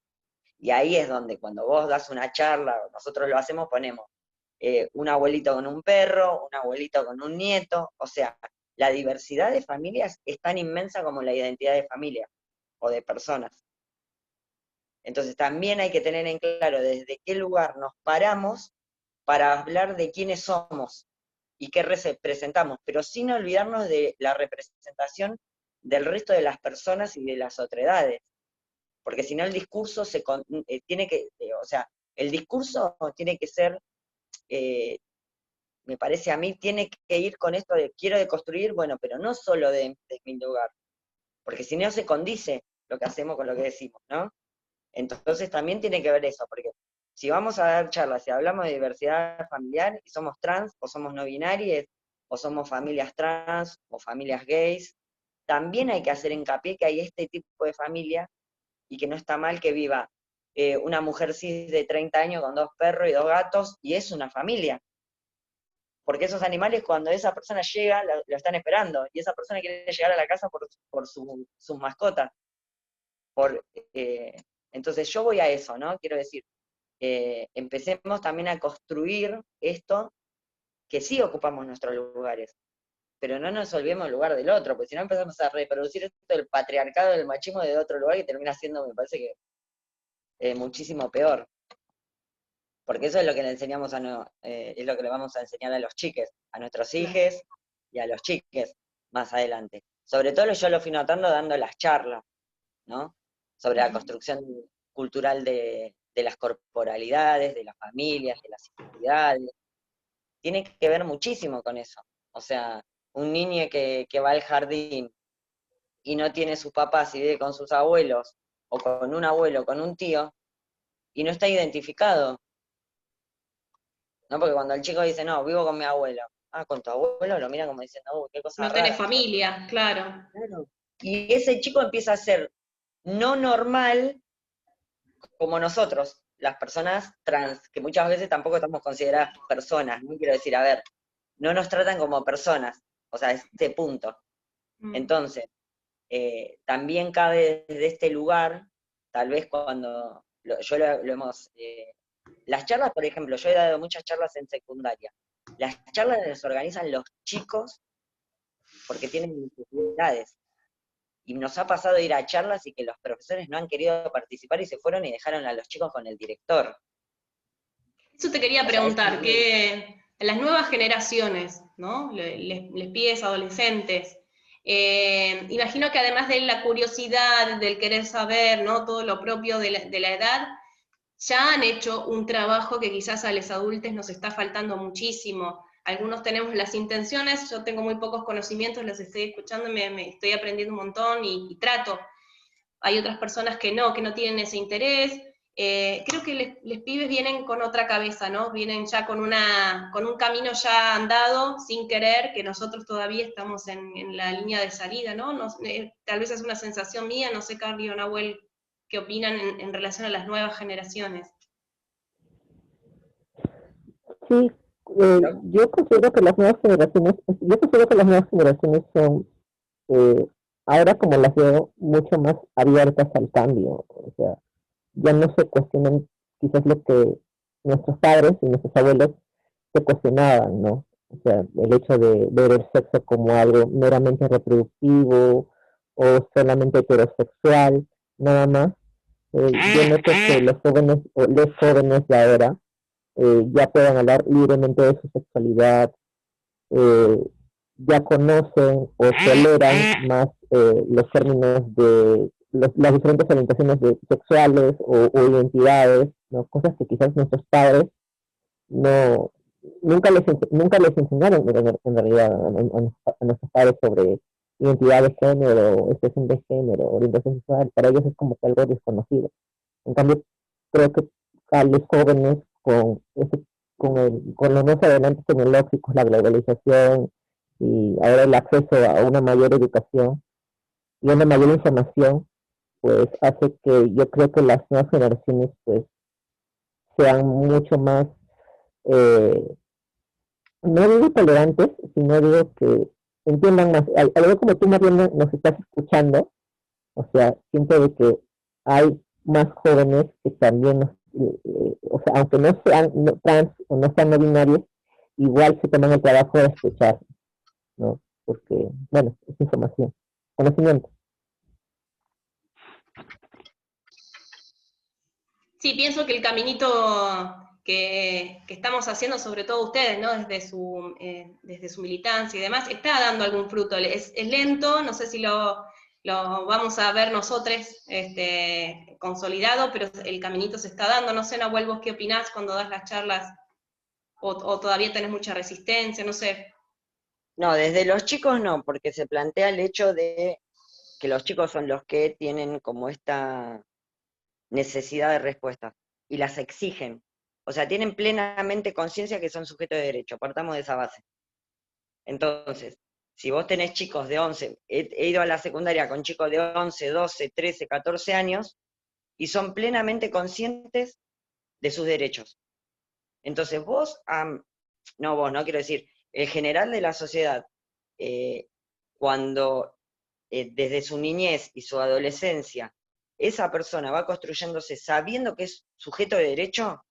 Speaker 2: y ahí es donde cuando vos das una charla, nosotros lo hacemos, ponemos un abuelito con un perro, un abuelito con un nieto, o sea, la diversidad de familias es tan inmensa como la identidad de familia o de personas. Entonces también hay que tener en claro desde qué lugar nos paramos para hablar de quiénes somos y qué representamos, pero sin olvidarnos de la representación del resto de las personas y de las otredades, porque si no el discurso tiene que, o sea, el discurso tiene que ser, me parece a mí, tiene que ir con esto de quiero deconstruir, bueno, pero no solo de mi lugar, porque si no se condice lo que hacemos con lo que decimos, ¿no? Entonces también tiene que ver eso, porque si vamos a dar charlas y hablamos de diversidad familiar y somos trans o somos no binarias, o somos familias trans o familias gays, también hay que hacer hincapié que hay este tipo de familia y que no está mal que viva una mujer cis de 30 años con 2 perros y 2 gatos y es una familia. Porque esos animales cuando esa persona llega lo están esperando y esa persona quiere llegar a la casa por sus mascotas. Por, entonces yo voy a eso, ¿no? Quiero decir, empecemos también a construir esto, que sí ocupamos nuestros lugares, pero no nos olvidemos el lugar del otro, porque si no empezamos a reproducir esto del patriarcado, del machismo de otro lugar, y termina siendo, me parece que, muchísimo peor. Porque eso es lo que le enseñamos es lo que le vamos a enseñar a los chiques, a nuestros hijos y a los chiques más adelante. Sobre todo yo lo fui notando dando las charlas, ¿no? Sobre la construcción cultural de las corporalidades, de las familias, de las identidades. Tiene que ver muchísimo con eso. O sea, un niño que va al jardín y no tiene sus papás y vive con sus abuelos, o con un abuelo, con un tío, y no está identificado, ¿no? Porque cuando el chico dice, no, vivo con mi abuelo, ah, con tu abuelo, lo mira como diciendo, uy, qué cosa
Speaker 1: No
Speaker 2: rara.
Speaker 1: tenés familia, claro.
Speaker 2: Claro. Y ese chico empieza a ser no normal como nosotros, las personas trans, que muchas veces tampoco estamos consideradas personas, ¿no? Quiero decir, a ver, no nos tratan como personas, o sea, este punto. Entonces, también cabe desde este lugar, tal vez cuando, lo hemos, las charlas, por ejemplo, yo he dado muchas charlas en secundaria, las charlas las organizan los chicos porque tienen necesidades, y nos ha pasado ir a charlas y que los profesores no han querido participar y se fueron y dejaron a los chicos con el director.
Speaker 1: Eso te quería
Speaker 2: O sea,
Speaker 1: preguntar, que las nuevas generaciones, ¿no? Les pibes adolescentes, imagino que además de la curiosidad, del querer saber, ¿no? Todo lo propio de la edad, ya han hecho un trabajo que quizás a los adultos nos está faltando muchísimo. Algunos tenemos las intenciones, yo tengo muy pocos conocimientos, los estoy escuchando, me estoy aprendiendo un montón y trato. Hay otras personas que no tienen ese interés. Creo que les pibes vienen con otra cabeza, ¿no? Vienen ya con un camino ya andado, sin querer, que nosotros todavía estamos en la línea de salida, ¿no? Tal vez es una sensación mía, no sé, Carly o Nahuel, qué opinan en relación a las nuevas generaciones.
Speaker 3: Sí, yo considero que las nuevas generaciones, son ahora como las veo mucho más abiertas al cambio, o sea, ya no se cuestionan quizás lo que nuestros padres y nuestros abuelos se cuestionaban, ¿no? O sea, el hecho de ver el sexo como algo meramente reproductivo o solamente heterosexual, nada más. Yo noto que los jóvenes o los jóvenes de ahora ya puedan hablar libremente de su sexualidad, eh, ya conocen o toleran más los términos de las diferentes orientaciones sexuales o identidades, ¿no? Cosas que quizás nuestros padres no nunca les enseñaron en realidad a nuestros padres sobre identidad de género, expresión de género, orientación sexual. Para ellos es como que algo desconocido. En cambio, creo que a los jóvenes con los más adelantos tecnológicos, la globalización y ahora el acceso a una mayor educación y una mayor información, pues hace que yo creo que las nuevas generaciones pues sean mucho más, eh, no digo tolerantes, sino digo que entiendan más. Algo como tú, Mariana, nos estás escuchando, o sea, siento de que hay más jóvenes que también, o sea, aunque no sean trans o no sean no binarios, igual se toman el trabajo de escuchar, ¿no? Porque, bueno, es información, conocimiento.
Speaker 1: Sí, pienso que el caminito que estamos haciendo, sobre todo ustedes, ¿no? Desde su militancia y demás, está dando algún fruto. Es lento, no sé si lo vamos a ver nosotros consolidado, pero el caminito se está dando. No sé, Nahuel, vos qué opinás cuando das las charlas, o todavía tenés mucha resistencia, no sé.
Speaker 2: No, desde los chicos no, porque se plantea el hecho de que los chicos son los que tienen como esta necesidad de respuesta y las exigen. O sea, tienen plenamente conciencia que son sujetos de derecho, partamos de esa base. Entonces, si vos tenés chicos de 11, he ido a la secundaria con chicos de 11, 12, 13, 14 años, y son plenamente conscientes de sus derechos. Entonces vos, no vos, no quiero decir, el general de la sociedad, cuando desde su niñez y su adolescencia, esa persona va construyéndose sabiendo que es sujeto de derecho,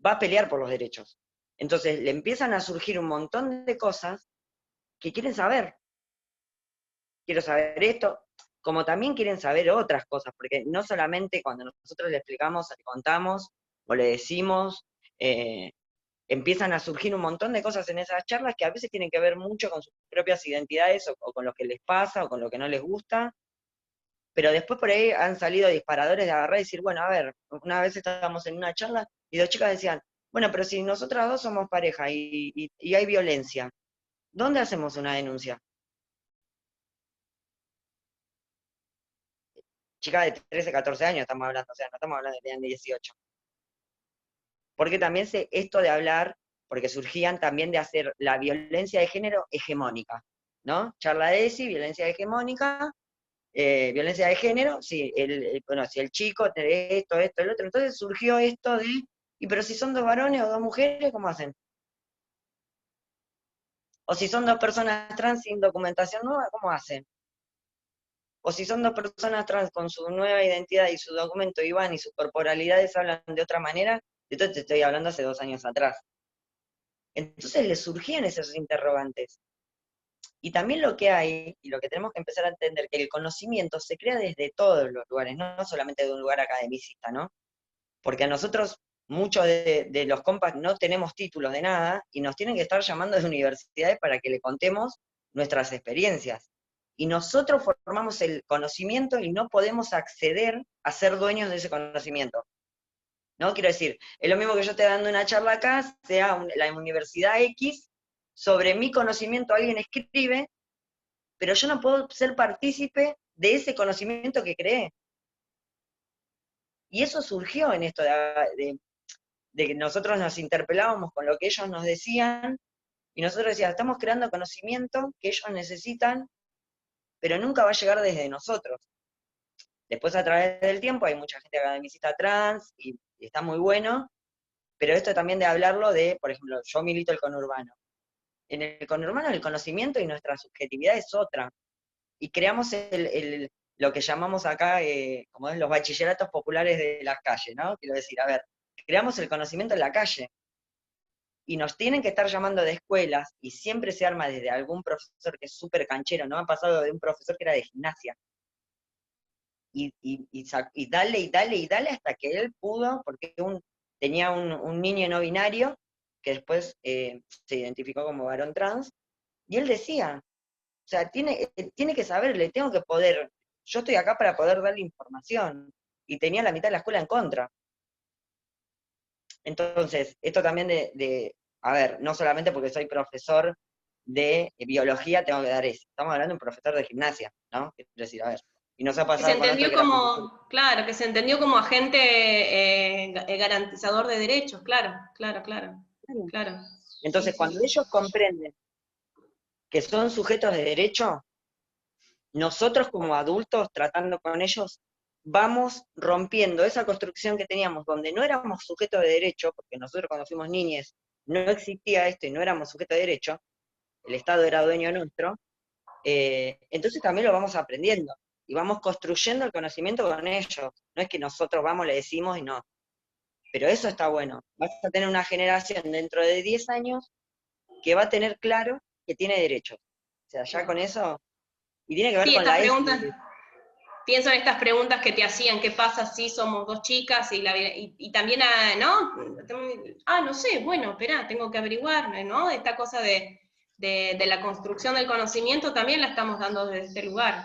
Speaker 2: va a pelear por los derechos. Entonces le empiezan a surgir un montón de cosas que quieren saber. Quiero saber esto, como también quieren saber otras cosas, porque no solamente cuando nosotros le explicamos, le contamos o le decimos, empiezan a surgir un montón de cosas en esas charlas que a veces tienen que ver mucho con sus propias identidades o con lo que les pasa o con lo que no les gusta, pero después por ahí han salido disparadores de agarrar y decir, bueno, a ver, una vez estábamos en una charla y dos chicas decían, bueno, pero si nosotras dos somos pareja y hay violencia, ¿dónde hacemos una denuncia? Chicas de 13, 14 años estamos hablando, o sea, no estamos hablando de que tengan 18. Porque también esto de hablar, porque surgían también de hacer la violencia de género hegemónica, ¿no? Charla de ESI, violencia de género, sí, bueno, si el chico tiene esto, el otro, entonces surgió esto de, y pero si son dos varones o dos mujeres, ¿cómo hacen? O si son dos personas trans sin documentación nueva, ¿cómo hacen? O si son dos personas trans con su nueva identidad y su documento y van y sus corporalidades hablan de otra manera, esto te estoy hablando hace 2 años atrás. Entonces les surgían esos interrogantes. Y también lo que hay, y lo que tenemos que empezar a entender, que el conocimiento se crea desde todos los lugares, no solamente de un lugar academicista, ¿no? Porque a nosotros, muchos de los compas no tenemos títulos de nada, y nos tienen que estar llamando de universidades para que le contemos nuestras experiencias. Y nosotros formamos el conocimiento y no podemos acceder a ser dueños de ese conocimiento. ¿No? Quiero decir, es lo mismo que yo esté dando una charla acá, sea la Universidad X, sobre mi conocimiento alguien escribe, pero yo no puedo ser partícipe de ese conocimiento que creé. Y eso surgió en esto de que nosotros nos interpelábamos con lo que ellos nos decían, y nosotros decíamos, estamos creando conocimiento que ellos necesitan, pero nunca va a llegar desde nosotros. Después a través del tiempo hay mucha gente academicista trans, y está muy bueno, pero esto también de hablarlo de, por ejemplo, yo milito el conurbano. En el conurbano el conocimiento y nuestra subjetividad es otra. Y creamos lo que llamamos acá, como es los bachilleratos populares de las calles, ¿no? Quiero decir, a ver, creamos el conocimiento en la calle. Y nos tienen que estar llamando de escuelas, y siempre se arma desde algún profesor que es súper canchero, ¿no? Han pasado de un profesor que era de gimnasia. Y dale, y dale, y dale, hasta que él pudo, porque tenía un niño no binario, que después se identificó como varón trans, y él decía, o sea, tiene que saber, le tengo que poder, yo estoy acá para poder darle información, y tenía la mitad de la escuela en contra. Entonces, esto también a ver, no solamente porque soy profesor de biología tengo que dar eso, estamos hablando de un profesor de gimnasia, ¿no? Es decir, a ver, y nos ha
Speaker 1: Que se
Speaker 2: pasado con otro
Speaker 1: entendió
Speaker 2: que era profesor.
Speaker 1: como, claro, que se entendió como agente garantizador de derechos, claro, claro, claro, claro. Sí,
Speaker 2: Entonces,
Speaker 1: sí.
Speaker 2: cuando ellos comprenden que son sujetos de derecho, nosotros como adultos, tratando con ellos, vamos rompiendo esa construcción que teníamos, donde no éramos sujetos de derecho, porque nosotros cuando fuimos niñes no existía esto y no éramos sujetos de derecho, el Estado era dueño nuestro, entonces también lo vamos aprendiendo, y vamos construyendo el conocimiento con ellos. No es que nosotros vamos, le decimos y no. Pero eso está bueno. Vas a tener una generación dentro de 10 años que va a tener claro que tiene derechos. O sea, ya con eso, y tiene que ver
Speaker 1: Sí,
Speaker 2: con
Speaker 1: estas
Speaker 2: la
Speaker 1: preguntas,
Speaker 2: ESI.
Speaker 1: pienso en estas preguntas que te hacían, ¿qué pasa si somos dos chicas? Y también, ¿no? No sé, bueno, espera, tengo que averiguar, ¿no? Esta cosa de la construcción del conocimiento también la estamos dando desde este lugar,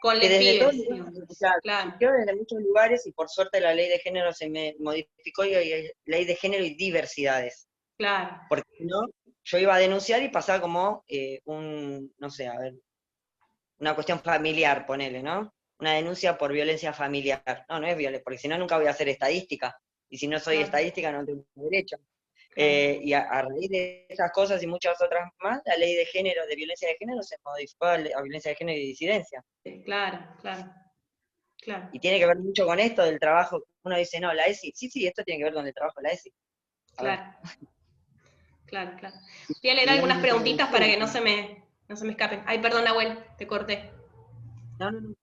Speaker 1: con
Speaker 2: Que
Speaker 1: les
Speaker 2: desde todos
Speaker 1: pibes,
Speaker 2: lugares,
Speaker 1: digamos.
Speaker 2: claro, surgió desde muchos lugares y por suerte la ley de género se me modificó y hoy hay ley de género y diversidades.
Speaker 1: Claro.
Speaker 2: Porque si no, yo iba a denunciar y pasaba como no sé, a ver, una cuestión familiar, ponele, ¿no? Una denuncia por violencia familiar. No, no es violencia, porque si no nunca voy a hacer estadística. Y si no soy
Speaker 1: Claro.
Speaker 2: estadística no tengo derecho.
Speaker 1: Claro.
Speaker 2: Y a raíz de esas cosas y muchas otras más, la ley de género, de violencia de género, se modificó a violencia de género y disidencia.
Speaker 1: Claro, claro, claro.
Speaker 2: Y tiene que ver mucho con esto del trabajo. Uno dice, no, la ESI, sí, esto tiene que ver con el trabajo de la ESI.
Speaker 1: Claro. Claro, claro. Voy a leer algunas preguntitas para que no se me escapen. Ay, perdón, Nahuel, te corté.
Speaker 2: No.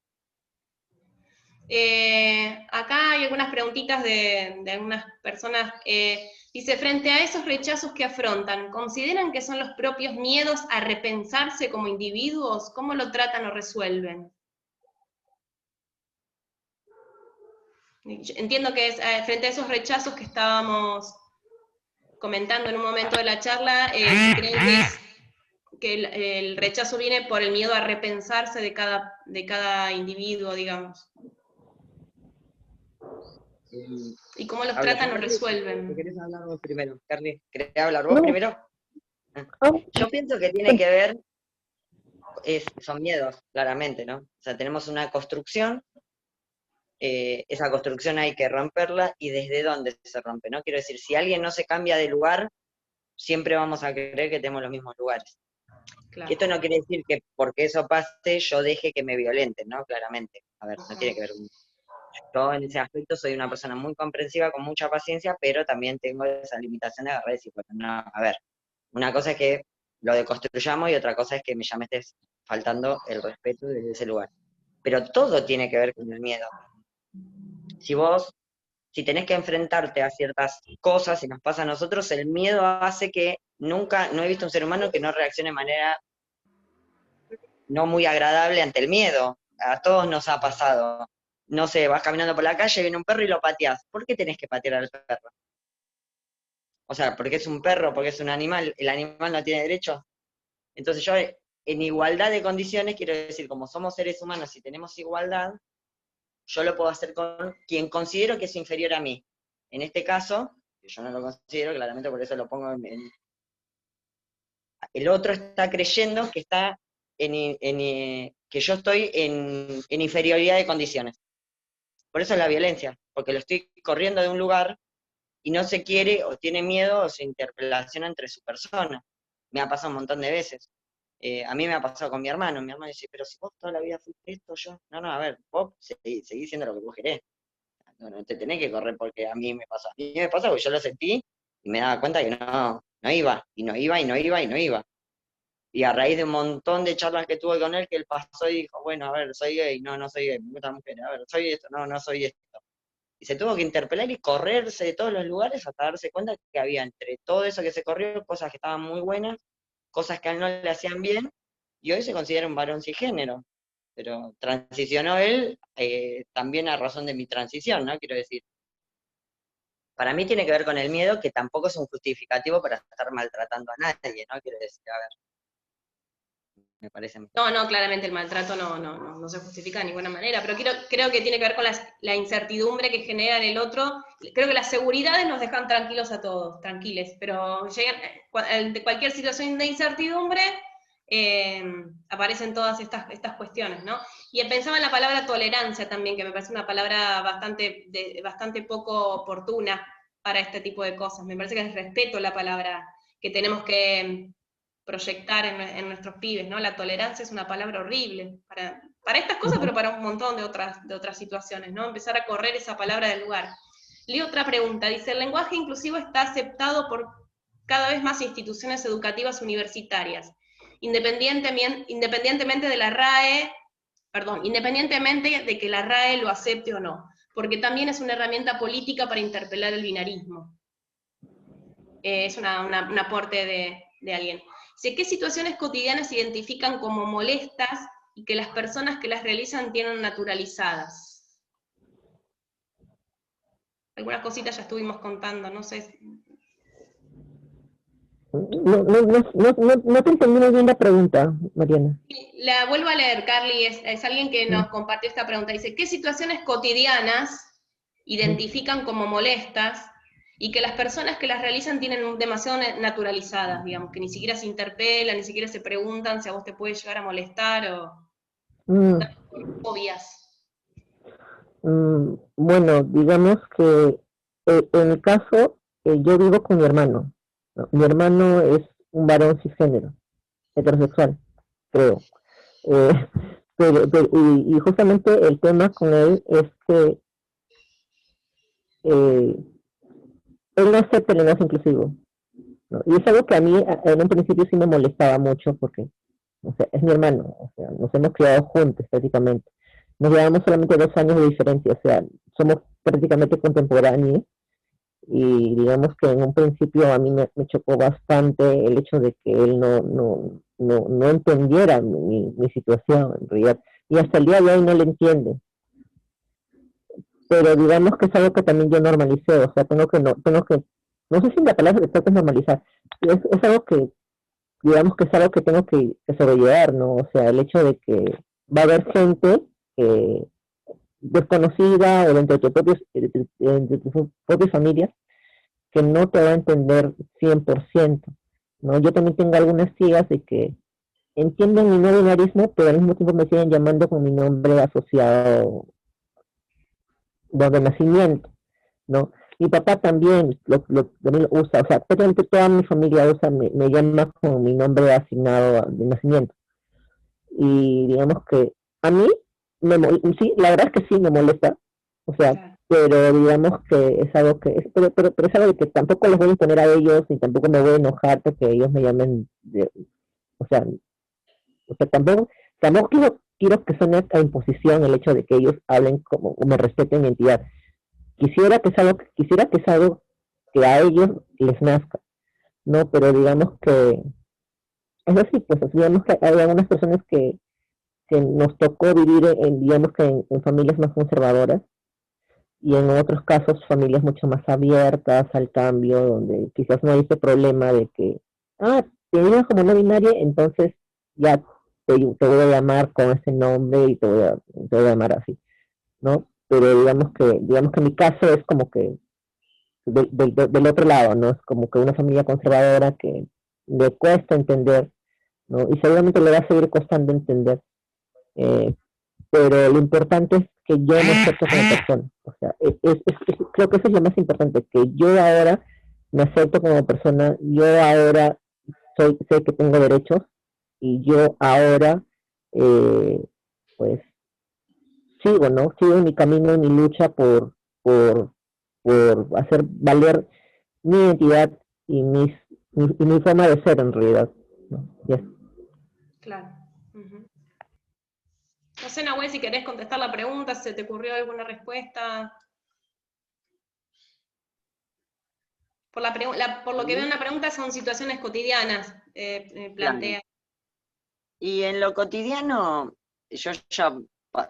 Speaker 1: Acá hay algunas preguntitas de algunas personas. Dice, frente a esos rechazos que afrontan, ¿consideran que son los propios miedos a repensarse como individuos? ¿Cómo lo tratan o resuelven? Entiendo que es frente a esos rechazos que estábamos comentando en un momento de la charla, creen que el rechazo viene por el miedo a repensarse de cada individuo, digamos. ¿Y cómo los tratan o resuelven?
Speaker 2: ¿Querés hablar vos primero, Carly? ¿Querés hablar vos primero? Yo pienso que tiene que ver, son miedos, claramente, ¿no? O sea, tenemos una construcción, esa construcción hay que romperla, y desde dónde se rompe, ¿no? Quiero decir, si alguien no se cambia de lugar, siempre vamos a creer que tenemos los mismos lugares.
Speaker 1: Claro.
Speaker 2: Que esto no quiere decir que porque eso pase, yo deje que me violenten, ¿no? Claramente. A ver, no tiene que ver con... Yo en ese aspecto soy una persona muy comprensiva, con mucha paciencia, pero también tengo esa limitación de agarrar y decir, bueno, no, a ver, una cosa es que lo deconstruyamos y otra cosa es que ya me estés faltando el respeto desde ese lugar. Pero todo tiene que ver con el miedo. Si tenés que enfrentarte a ciertas cosas, y nos pasa a nosotros, el miedo hace que no he visto un ser humano que no reaccione de manera no muy agradable ante el miedo. A todos nos ha pasado. No sé, vas caminando por la calle, viene un perro y lo pateás. ¿Por qué tenés que patear al perro? O sea, porque es un perro, porque es un animal, el animal no tiene derechos. Entonces yo, en igualdad de condiciones, quiero decir, como somos seres humanos y tenemos igualdad, yo lo puedo hacer con quien considero que es inferior a mí. En este caso, que yo no lo considero, claramente por eso lo pongo el otro está creyendo que está que yo estoy en inferioridad de condiciones. Por eso es la violencia, porque lo estoy corriendo de un lugar y no se quiere o tiene miedo o se interpelación entre su persona. Me ha pasado un montón de veces. A mí me ha pasado con mi hermano dice, pero si vos toda la vida fuiste esto, yo, no, a ver, vos seguís siendo lo que vos querés. No te tenés que correr porque a mí me pasa. A mí me pasa porque yo lo sentí y me daba cuenta que no iba, y no iba, y no iba, y no iba. Y a raíz de un montón de charlas que tuve con él, que él pasó y dijo, bueno, a ver, soy gay, no soy gay, me gusta mujer, a ver, soy esto, no soy esto. Y se tuvo que interpelar y correrse de todos los lugares hasta darse cuenta que había entre todo eso que se corrió, cosas que estaban muy buenas, cosas que a él no le hacían bien, y hoy se considera un varón cisgénero. Pero transicionó él también a razón de mi transición, ¿no? Quiero decir. Para mí tiene que ver con el miedo, que tampoco es un justificativo para estar maltratando a nadie, ¿no? Quiero decir, a ver. Me parece.
Speaker 1: No, claramente el maltrato no se justifica de ninguna manera, pero creo que tiene que ver con la incertidumbre que genera en el otro. Creo que las seguridades nos dejan tranquilos a todos, tranquiles, pero ante cualquier situación de incertidumbre aparecen todas estas cuestiones, ¿no? Y pensaba en la palabra tolerancia también, que me parece una palabra bastante poco oportuna para este tipo de cosas. Me parece que es respeto la palabra que tenemos que proyectar en nuestros pibes, ¿no? La tolerancia es una palabra horrible para estas cosas, pero para un montón de otras situaciones, ¿no? Empezar a correr esa palabra del lugar. Leo otra pregunta, dice, el lenguaje inclusivo está aceptado por cada vez más instituciones educativas universitarias, independientemente de la RAE, independientemente de que la RAE lo acepte o no, porque también es una herramienta política para interpelar el binarismo. Es un aporte de alguien. ¿Qué situaciones cotidianas se identifican como molestas y que las personas que las realizan tienen naturalizadas. Algunas cositas ya estuvimos contando, no sé.
Speaker 3: No te entendí muy bien la pregunta, Mariana.
Speaker 1: La vuelvo a leer, Carly, es alguien que nos compartió esta pregunta. Dice, ¿qué situaciones cotidianas identifican como molestas y que las personas que las realizan tienen demasiado naturalizadas, digamos, que ni siquiera se interpelan, ni siquiera se preguntan si a vos te puede llegar a molestar o obvias?
Speaker 3: Bueno, digamos que en el caso, yo vivo con mi hermano, ¿no? Mi hermano es un varón cisgénero, heterosexual, creo. Eh, y justamente el tema con él es que él no acepta el lenguaje inclusivo, ¿no? Y es algo que a mí en un principio sí me molestaba mucho porque, o sea, es mi hermano, o sea, nos hemos criado juntos prácticamente. Nos llevamos solamente 2 años de diferencia, o sea, somos prácticamente contemporáneos y digamos que en un principio a mí me chocó bastante el hecho de que él no entendiera mi situación en realidad, y hasta el día de hoy no le entiende, pero digamos que es algo que también yo normalicé, o sea, no sé si la palabra exacta es normalizar, es algo que, digamos que es algo que tengo que sobrellevar, ¿no? O sea, el hecho de que va a haber gente desconocida o dentro de tu propia familia que no te va a entender 100%, ¿no? Yo también tengo algunas tías de que entienden mi no binarismo, pero al mismo tiempo me siguen llamando con mi nombre asociado de nacimiento, ¿no? Mi papá también también lo usa, o sea, prácticamente toda mi familia usa, me llama con mi nombre asignado de nacimiento. Y digamos que a mí, sí, la verdad es que sí me molesta, o sea,
Speaker 1: Claro.
Speaker 3: pero digamos que es algo que, pero es algo que tampoco les voy a imponer a ellos, ni tampoco me voy a enojar porque ellos me llamen, o sea, tampoco quiero que suene a imposición el hecho de que ellos hablen como, o me respeten mi identidad. Quisiera que es algo que a ellos les nazca, ¿no? Pero digamos que es así, pues digamos que hay algunas personas que nos tocó vivir digamos que en familias más conservadoras y en otros casos familias mucho más abiertas al cambio, donde quizás no hay ese problema de que, te digas como no binaria, entonces ya te voy a llamar con ese nombre y te voy a llamar así, ¿no? Pero digamos que mi caso es como que del otro lado, ¿no? Es como que una familia conservadora que le cuesta entender, ¿no? Y seguramente le va a seguir costando entender, eh, pero lo importante es que yo me acepto como persona, o sea, creo que eso es lo más importante, que yo ahora me acepto como persona, yo ahora sé que tengo derechos, y yo ahora, eh, pues, sigo, ¿no? Sigo en mi camino, en mi lucha por, por hacer valer mi identidad y mi forma de ser en realidad, ¿no? Yes.
Speaker 1: Claro. Uh-huh. No sé, Nahuel, si querés contestar la pregunta, si se te ocurrió alguna respuesta. Por lo que veo en la pregunta son situaciones cotidianas, plantea.
Speaker 2: Claro. Y en lo cotidiano, yo ya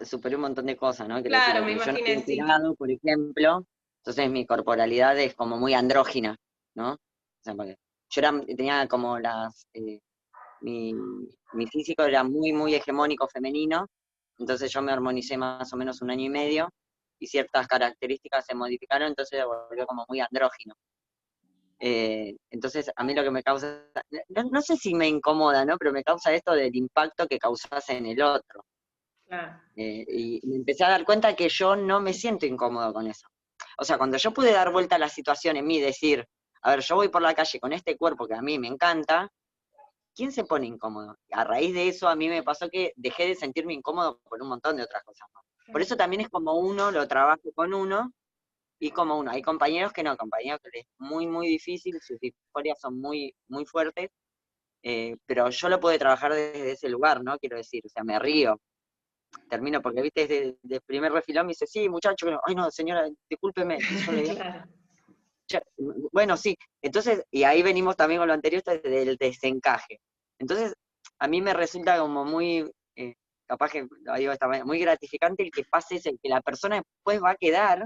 Speaker 2: superé un montón de cosas, ¿no? Quiero
Speaker 1: Claro,
Speaker 2: decir,
Speaker 1: me
Speaker 2: yo no
Speaker 1: imaginé,
Speaker 2: estoy
Speaker 1: sí.
Speaker 2: operado, por ejemplo, entonces mi corporalidad es como muy andrógina, ¿no? O sea, porque tenía como mi físico era muy, muy hegemónico femenino, entonces yo me hormonicé más o menos 1 año y medio, y ciertas características se modificaron, entonces se volvió como muy andrógino. Entonces, a mí lo que me causa, no sé si me incomoda, ¿no? Pero me causa esto del impacto que causas en el otro.
Speaker 1: Claro.
Speaker 2: Y me empecé a dar cuenta que yo no me siento incómodo con eso. O sea, cuando yo pude dar vuelta a la situación en mí, decir, a ver, yo voy por la calle con este cuerpo que a mí me encanta, ¿quién se pone incómodo? A raíz de eso a mí me pasó que dejé de sentirme incómodo por un montón de otras cosas más. Por eso también es como uno lo trabaja con uno, y como uno, hay compañeros que no, compañeros que les es muy, muy difícil, sus historias son muy, muy fuertes, pero yo lo puedo trabajar desde ese lugar, ¿no? Quiero decir, o sea, me río, termino, porque viste, desde el primer refilón me dice, sí, muchacho, ay no, señora, discúlpeme, entonces yo le digo,
Speaker 1: Claro.
Speaker 2: bueno, sí, entonces, y ahí venimos también con lo anterior, del desencaje. Entonces, a mí me resulta como muy capaz que lo digo de esta manera, muy gratificante el que pase eso, el que la persona después va a quedar,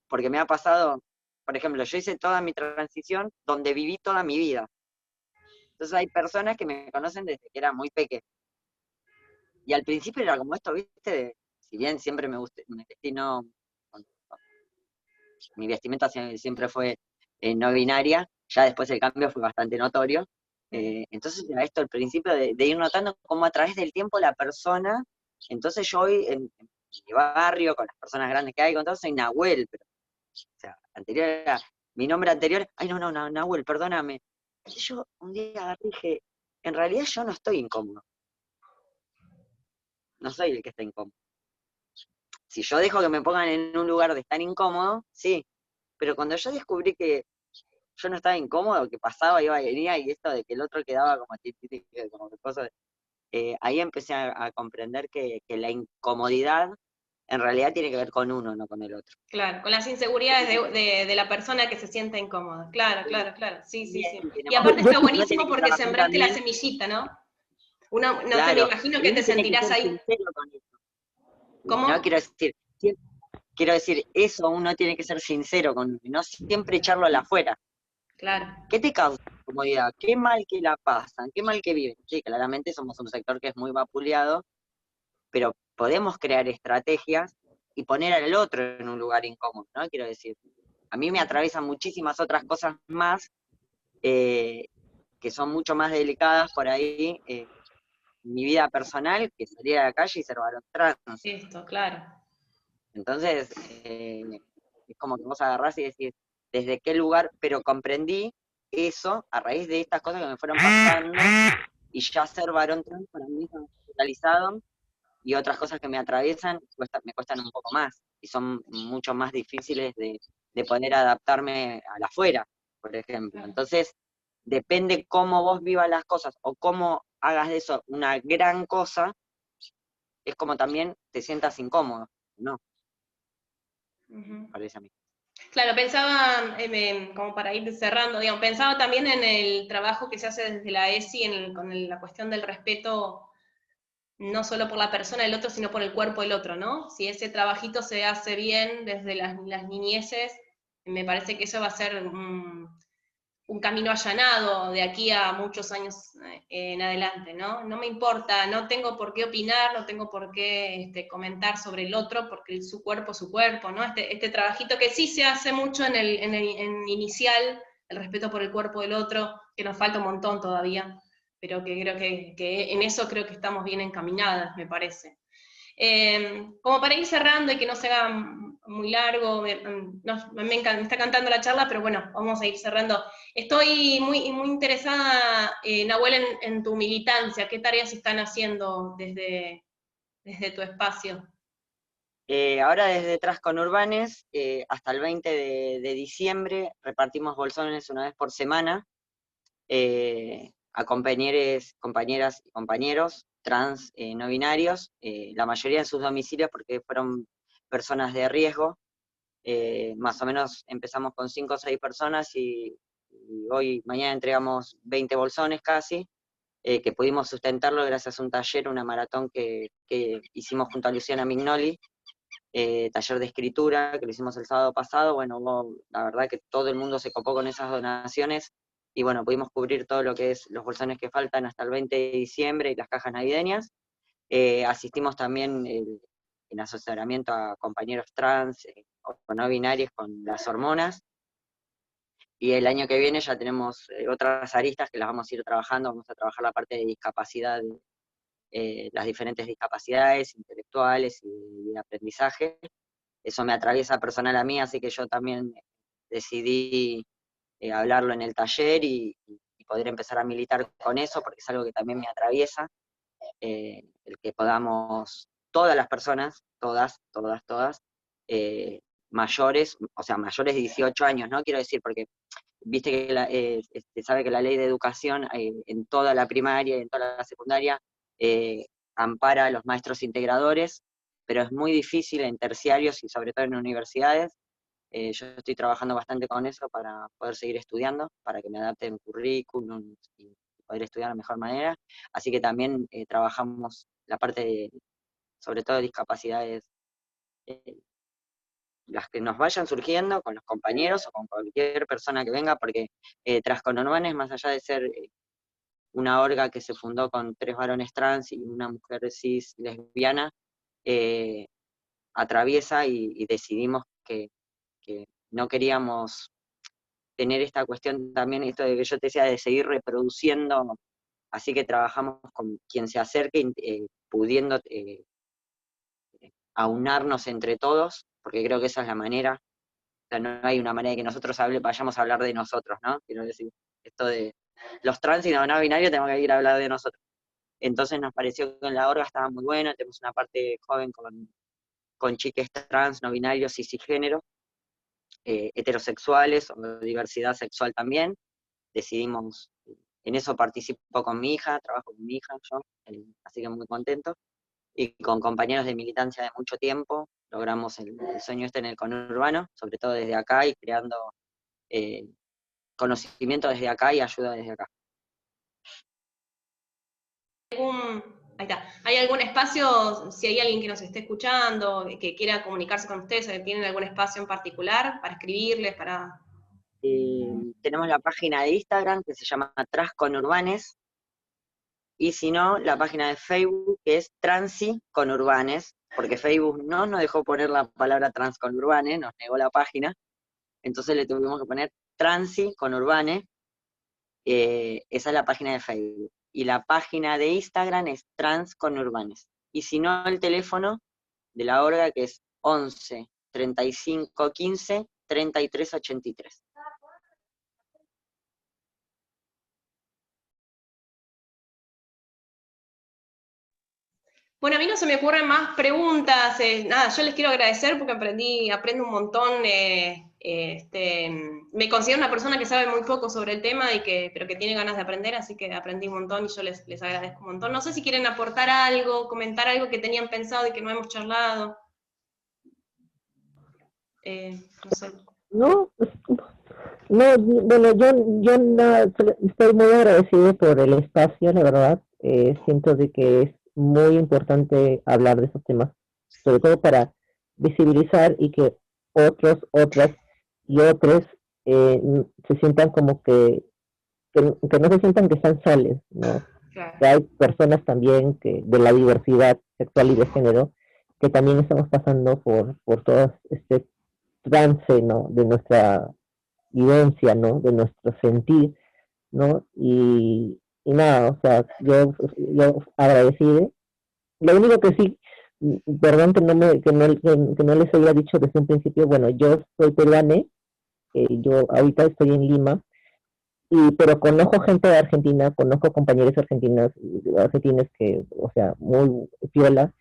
Speaker 2: porque me ha pasado, por ejemplo, yo hice toda mi transición donde viví toda mi vida. Entonces hay personas que me conocen desde que era muy pequeño. Y al principio era como esto, ¿viste? Si bien siempre me vestí no, mi vestimenta siempre fue no binaria, ya después el cambio fue bastante notorio. Entonces era esto al principio de ir notando cómo a través del tiempo la persona, entonces yo hoy en mi barrio, con las personas grandes que hay, con todo, soy Nahuel, pero, o sea, anterior era, mi nombre anterior, ay no, Nahuel, perdóname. Y yo un día agarré y dije, en realidad yo no estoy incómodo, no soy el que está incómodo. Si yo dejo que me pongan en un lugar de estar incómodo, sí, pero cuando yo descubrí que yo no estaba incómodo, que pasaba, iba y venía, y esto de que el otro quedaba como, como cosas, ahí empecé a comprender que la incomodidad en realidad tiene que ver con uno, no con el otro.
Speaker 1: Claro, con las inseguridades de la persona que se sienta incómoda. Claro, sí, sí, sí. Y
Speaker 3: Yo,
Speaker 1: aparte
Speaker 3: yo
Speaker 1: está
Speaker 3: sí-
Speaker 1: buenísimo porque sembraste la semillita, ¿no? Uno, no sé, me
Speaker 2: Claro,
Speaker 1: imagino
Speaker 2: y
Speaker 1: que
Speaker 2: uno
Speaker 1: te
Speaker 2: tiene que
Speaker 1: sentirás
Speaker 2: ser
Speaker 1: ahí.
Speaker 2: sincero con eso. No,
Speaker 1: ¿Cómo?
Speaker 2: quiero decir, eso uno tiene que ser sincero con uno, y no siempre echarlo a la afuera.
Speaker 1: Claro.
Speaker 2: ¿Qué te causa incomodidad? ¿Qué mal que la pasan? ¿Qué mal que viven? Sí, claramente somos un sector que es muy vapuleado, pero podemos crear estrategias y poner al otro en un lugar incómodo, ¿no? Quiero decir, a mí me atraviesan muchísimas otras cosas más que son mucho más delicadas por ahí, mi vida personal, que salir a la calle y ser varón trans.
Speaker 1: Esto, claro.
Speaker 2: Entonces, es como que vos agarrás y decís, ¿desde qué lugar? Pero comprendí eso a raíz de estas cosas que me fueron pasando, y ya ser varón trans para mí es realizado, y otras cosas que me atraviesan me cuestan un poco más, y son mucho más difíciles de poder adaptarme a la afuera, por ejemplo. Entonces, depende cómo vos vivas las cosas, o cómo hagas de eso una gran cosa, es como también te sientas incómodo, ¿no? Parece a mí.
Speaker 1: Claro, pensaba, como para ir cerrando, digamos, pensaba también en el trabajo que se hace desde la ESI con la cuestión del respeto, no solo por la persona del otro, sino por el cuerpo del otro, ¿no? Si ese trabajito se hace bien desde las niñeces, me parece que eso va a ser un camino allanado de aquí a muchos años en adelante, ¿no? No me importa, no tengo por qué opinar, no tengo por qué comentar sobre el otro, porque su cuerpo, ¿no? Este trabajito que sí se hace mucho en inicial, el respeto por el cuerpo del otro, que nos falta un montón todavía, pero que creo que en eso creo que estamos bien encaminadas, me parece. Como para ir cerrando y que no se haga muy largo, me está encantando la charla, pero bueno, vamos a ir cerrando. Estoy muy interesada, Nahuel, en tu militancia. ¿Qué tareas están haciendo desde tu espacio?
Speaker 2: Ahora desde Trasconurbanes, hasta el 20 de diciembre, repartimos bolsones una vez por semana, a compañeras y compañeros trans no binarios, la mayoría en sus domicilios porque fueron personas de riesgo. Más o menos empezamos con 5 o 6 personas, y mañana entregamos 20 bolsones casi, que pudimos sustentarlo gracias a un taller, una maratón que hicimos junto a Luciana Mignoli, taller de escritura, que lo hicimos el sábado pasado. Bueno, la verdad que todo el mundo se copó con esas donaciones, y bueno, pudimos cubrir todo lo que es los bolsones que faltan hasta el 20 de diciembre y las cajas navideñas. Asistimos también en asesoramiento a compañeros trans o no binarios con las hormonas, y el año que viene ya tenemos otras aristas que las vamos a ir trabajando. Vamos a trabajar la parte de discapacidad, las diferentes discapacidades intelectuales y de aprendizaje. Eso me atraviesa personal a mí, así que yo también decidí hablarlo en el taller y poder empezar a militar con eso, porque es algo que también me atraviesa, el que podamos, todas las personas, todas, mayores, o sea, mayores de 18 años, ¿no? Quiero decir, porque viste que se sabe que la ley de educación en toda la primaria y en toda la secundaria ampara a los maestros integradores, pero es muy difícil en terciarios y sobre todo en universidades. Yo estoy trabajando bastante con eso para poder seguir estudiando, para que me adapten currículum y poder estudiar de la mejor manera. Así que también trabajamos la parte sobre todo discapacidades, las que nos vayan surgiendo con los compañeros o con cualquier persona que venga, porque Transconurbanes, más allá de ser una orga que se fundó con 3 varones trans y una mujer cis lesbiana, atraviesa y decidimos que no queríamos tener esta cuestión también, esto de que yo te decía, de seguir reproduciendo, así que trabajamos con quien se acerque, pudiendo aunarnos entre todos, porque creo que esa es la manera. O sea, no hay una manera de que nosotros vayamos a hablar de nosotros, ¿no? Quiero decir, esto de los trans y no binarios tenemos que ir a hablar de nosotros. Entonces nos pareció que en la orga estaba muy bueno, tenemos una parte joven con chiques trans, no binarios y cisgénero, heterosexuales o diversidad sexual también. Decidimos, en eso participo con mi hija, trabajo con mi hija yo, así que muy contento. Y con compañeros de militancia de mucho tiempo, logramos el sueño este en el conurbano, sobre todo desde acá y creando conocimiento desde acá y ayuda desde acá.
Speaker 1: Ahí está. ¿Hay algún espacio, si hay alguien que nos esté escuchando, que quiera comunicarse con ustedes, o que tienen algún espacio en particular para escribirles, para...
Speaker 2: Tenemos la página de Instagram que se llama Transconurbanes, y si no, la página de Facebook que es Transi Conurbanes, porque Facebook no nos dejó poner la palabra Transconurbanes, nos negó la página, entonces le tuvimos que poner Transi Conurbanes, esa es la página de Facebook. Y la página de Instagram es Transconurbanes. Y si no, el teléfono de la orga que es 11 35 15 33 83.
Speaker 1: Bueno, a mí no se me ocurren más preguntas. Nada, yo les quiero agradecer porque aprendo un montón. Me considero una persona que sabe muy poco sobre el tema, pero que tiene ganas de aprender, así que aprendí un montón y yo les agradezco un montón. No sé si quieren aportar algo, comentar algo que tenían pensado y que no hemos charlado. No sé.
Speaker 3: No, no, bueno, yo estoy muy agradecido por el espacio, la verdad. Siento de que es muy importante hablar de esos temas, sobre todo para visibilizar y que otras y otros se sientan como que no se sientan que están soles, ¿no?
Speaker 1: Claro.
Speaker 3: Que hay personas también que de la diversidad sexual y de género que también estamos pasando por todo este trance, ¿no? De nuestra vivencia, ¿no? De nuestro sentir, ¿no? Y nada, o sea, yo agradecido. Lo único que sí, perdón que no les había dicho desde un principio, bueno, yo soy peruana, yo ahorita estoy en Lima, pero conozco gente de Argentina, conozco compañeros argentinos que, o sea, muy piola,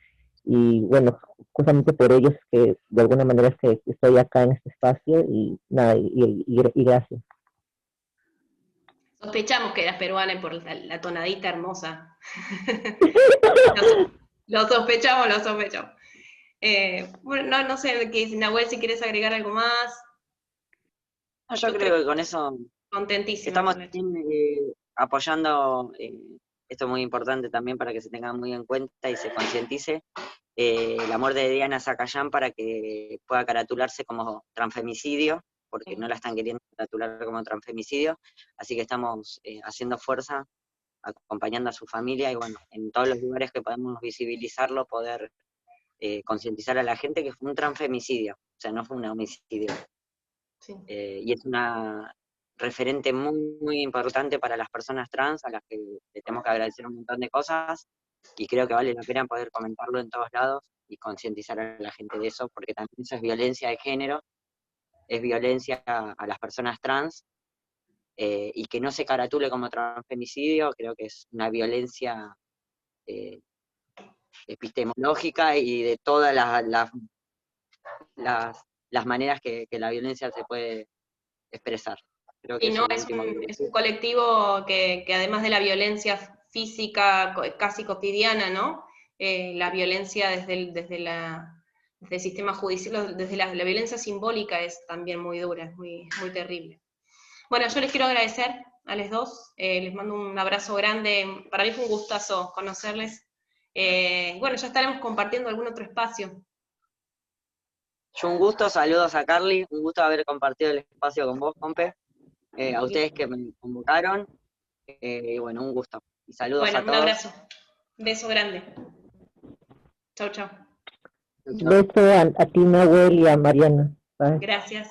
Speaker 3: y bueno, justamente por ellos que de alguna manera es que estoy acá en este espacio, y nada, y gracias.
Speaker 1: Sospechamos que eras peruana por la tonadita hermosa. Lo sospechamos, lo sospechamos. Bueno, no sé, Nahuel, si quieres agregar algo más.
Speaker 2: No, yo creo que con eso
Speaker 1: Contentísimo.
Speaker 2: estamos apoyando, esto es muy importante también para que se tenga muy en cuenta y se concientice, la muerte de Diana Zacayán para que pueda caratularse como transfemicidio, porque no la están queriendo caratular como transfemicidio, así que estamos haciendo fuerza, acompañando a su familia y bueno, en todos los lugares que podemos visibilizarlo, poder concientizar a la gente que fue un transfemicidio, o sea, no fue un homicidio. Sí. Y es una referente muy, muy importante para las personas trans, a las que le tenemos que agradecer un montón de cosas, y creo que vale la pena poder comentarlo en todos lados y concientizar a la gente de eso, porque también eso es violencia de género, es violencia a las personas trans, y que no se caratule como transfemicidio, creo que es una violencia epistemológica y de todas las maneras que la violencia se puede expresar. Creo que
Speaker 1: y no, es un colectivo que además de la violencia física casi cotidiana, ¿no? La violencia desde el sistema judicial, desde la violencia simbólica es también muy dura, es muy, muy terrible. Bueno, yo les quiero agradecer a los dos, les mando un abrazo grande, para mí fue un gustazo conocerles, bueno, ya estaremos compartiendo algún otro espacio.
Speaker 2: Yo un gusto, saludos a Carly, un gusto haber compartido el espacio con vos, compe, a ustedes que me convocaron, y bueno, un gusto. Y saludos
Speaker 1: Bueno,
Speaker 2: a
Speaker 1: un
Speaker 2: todos.
Speaker 1: abrazo. Beso grande. Chau, chau.
Speaker 3: Beso a ti, Nahuel, y a Mariana. Bye.
Speaker 1: Gracias.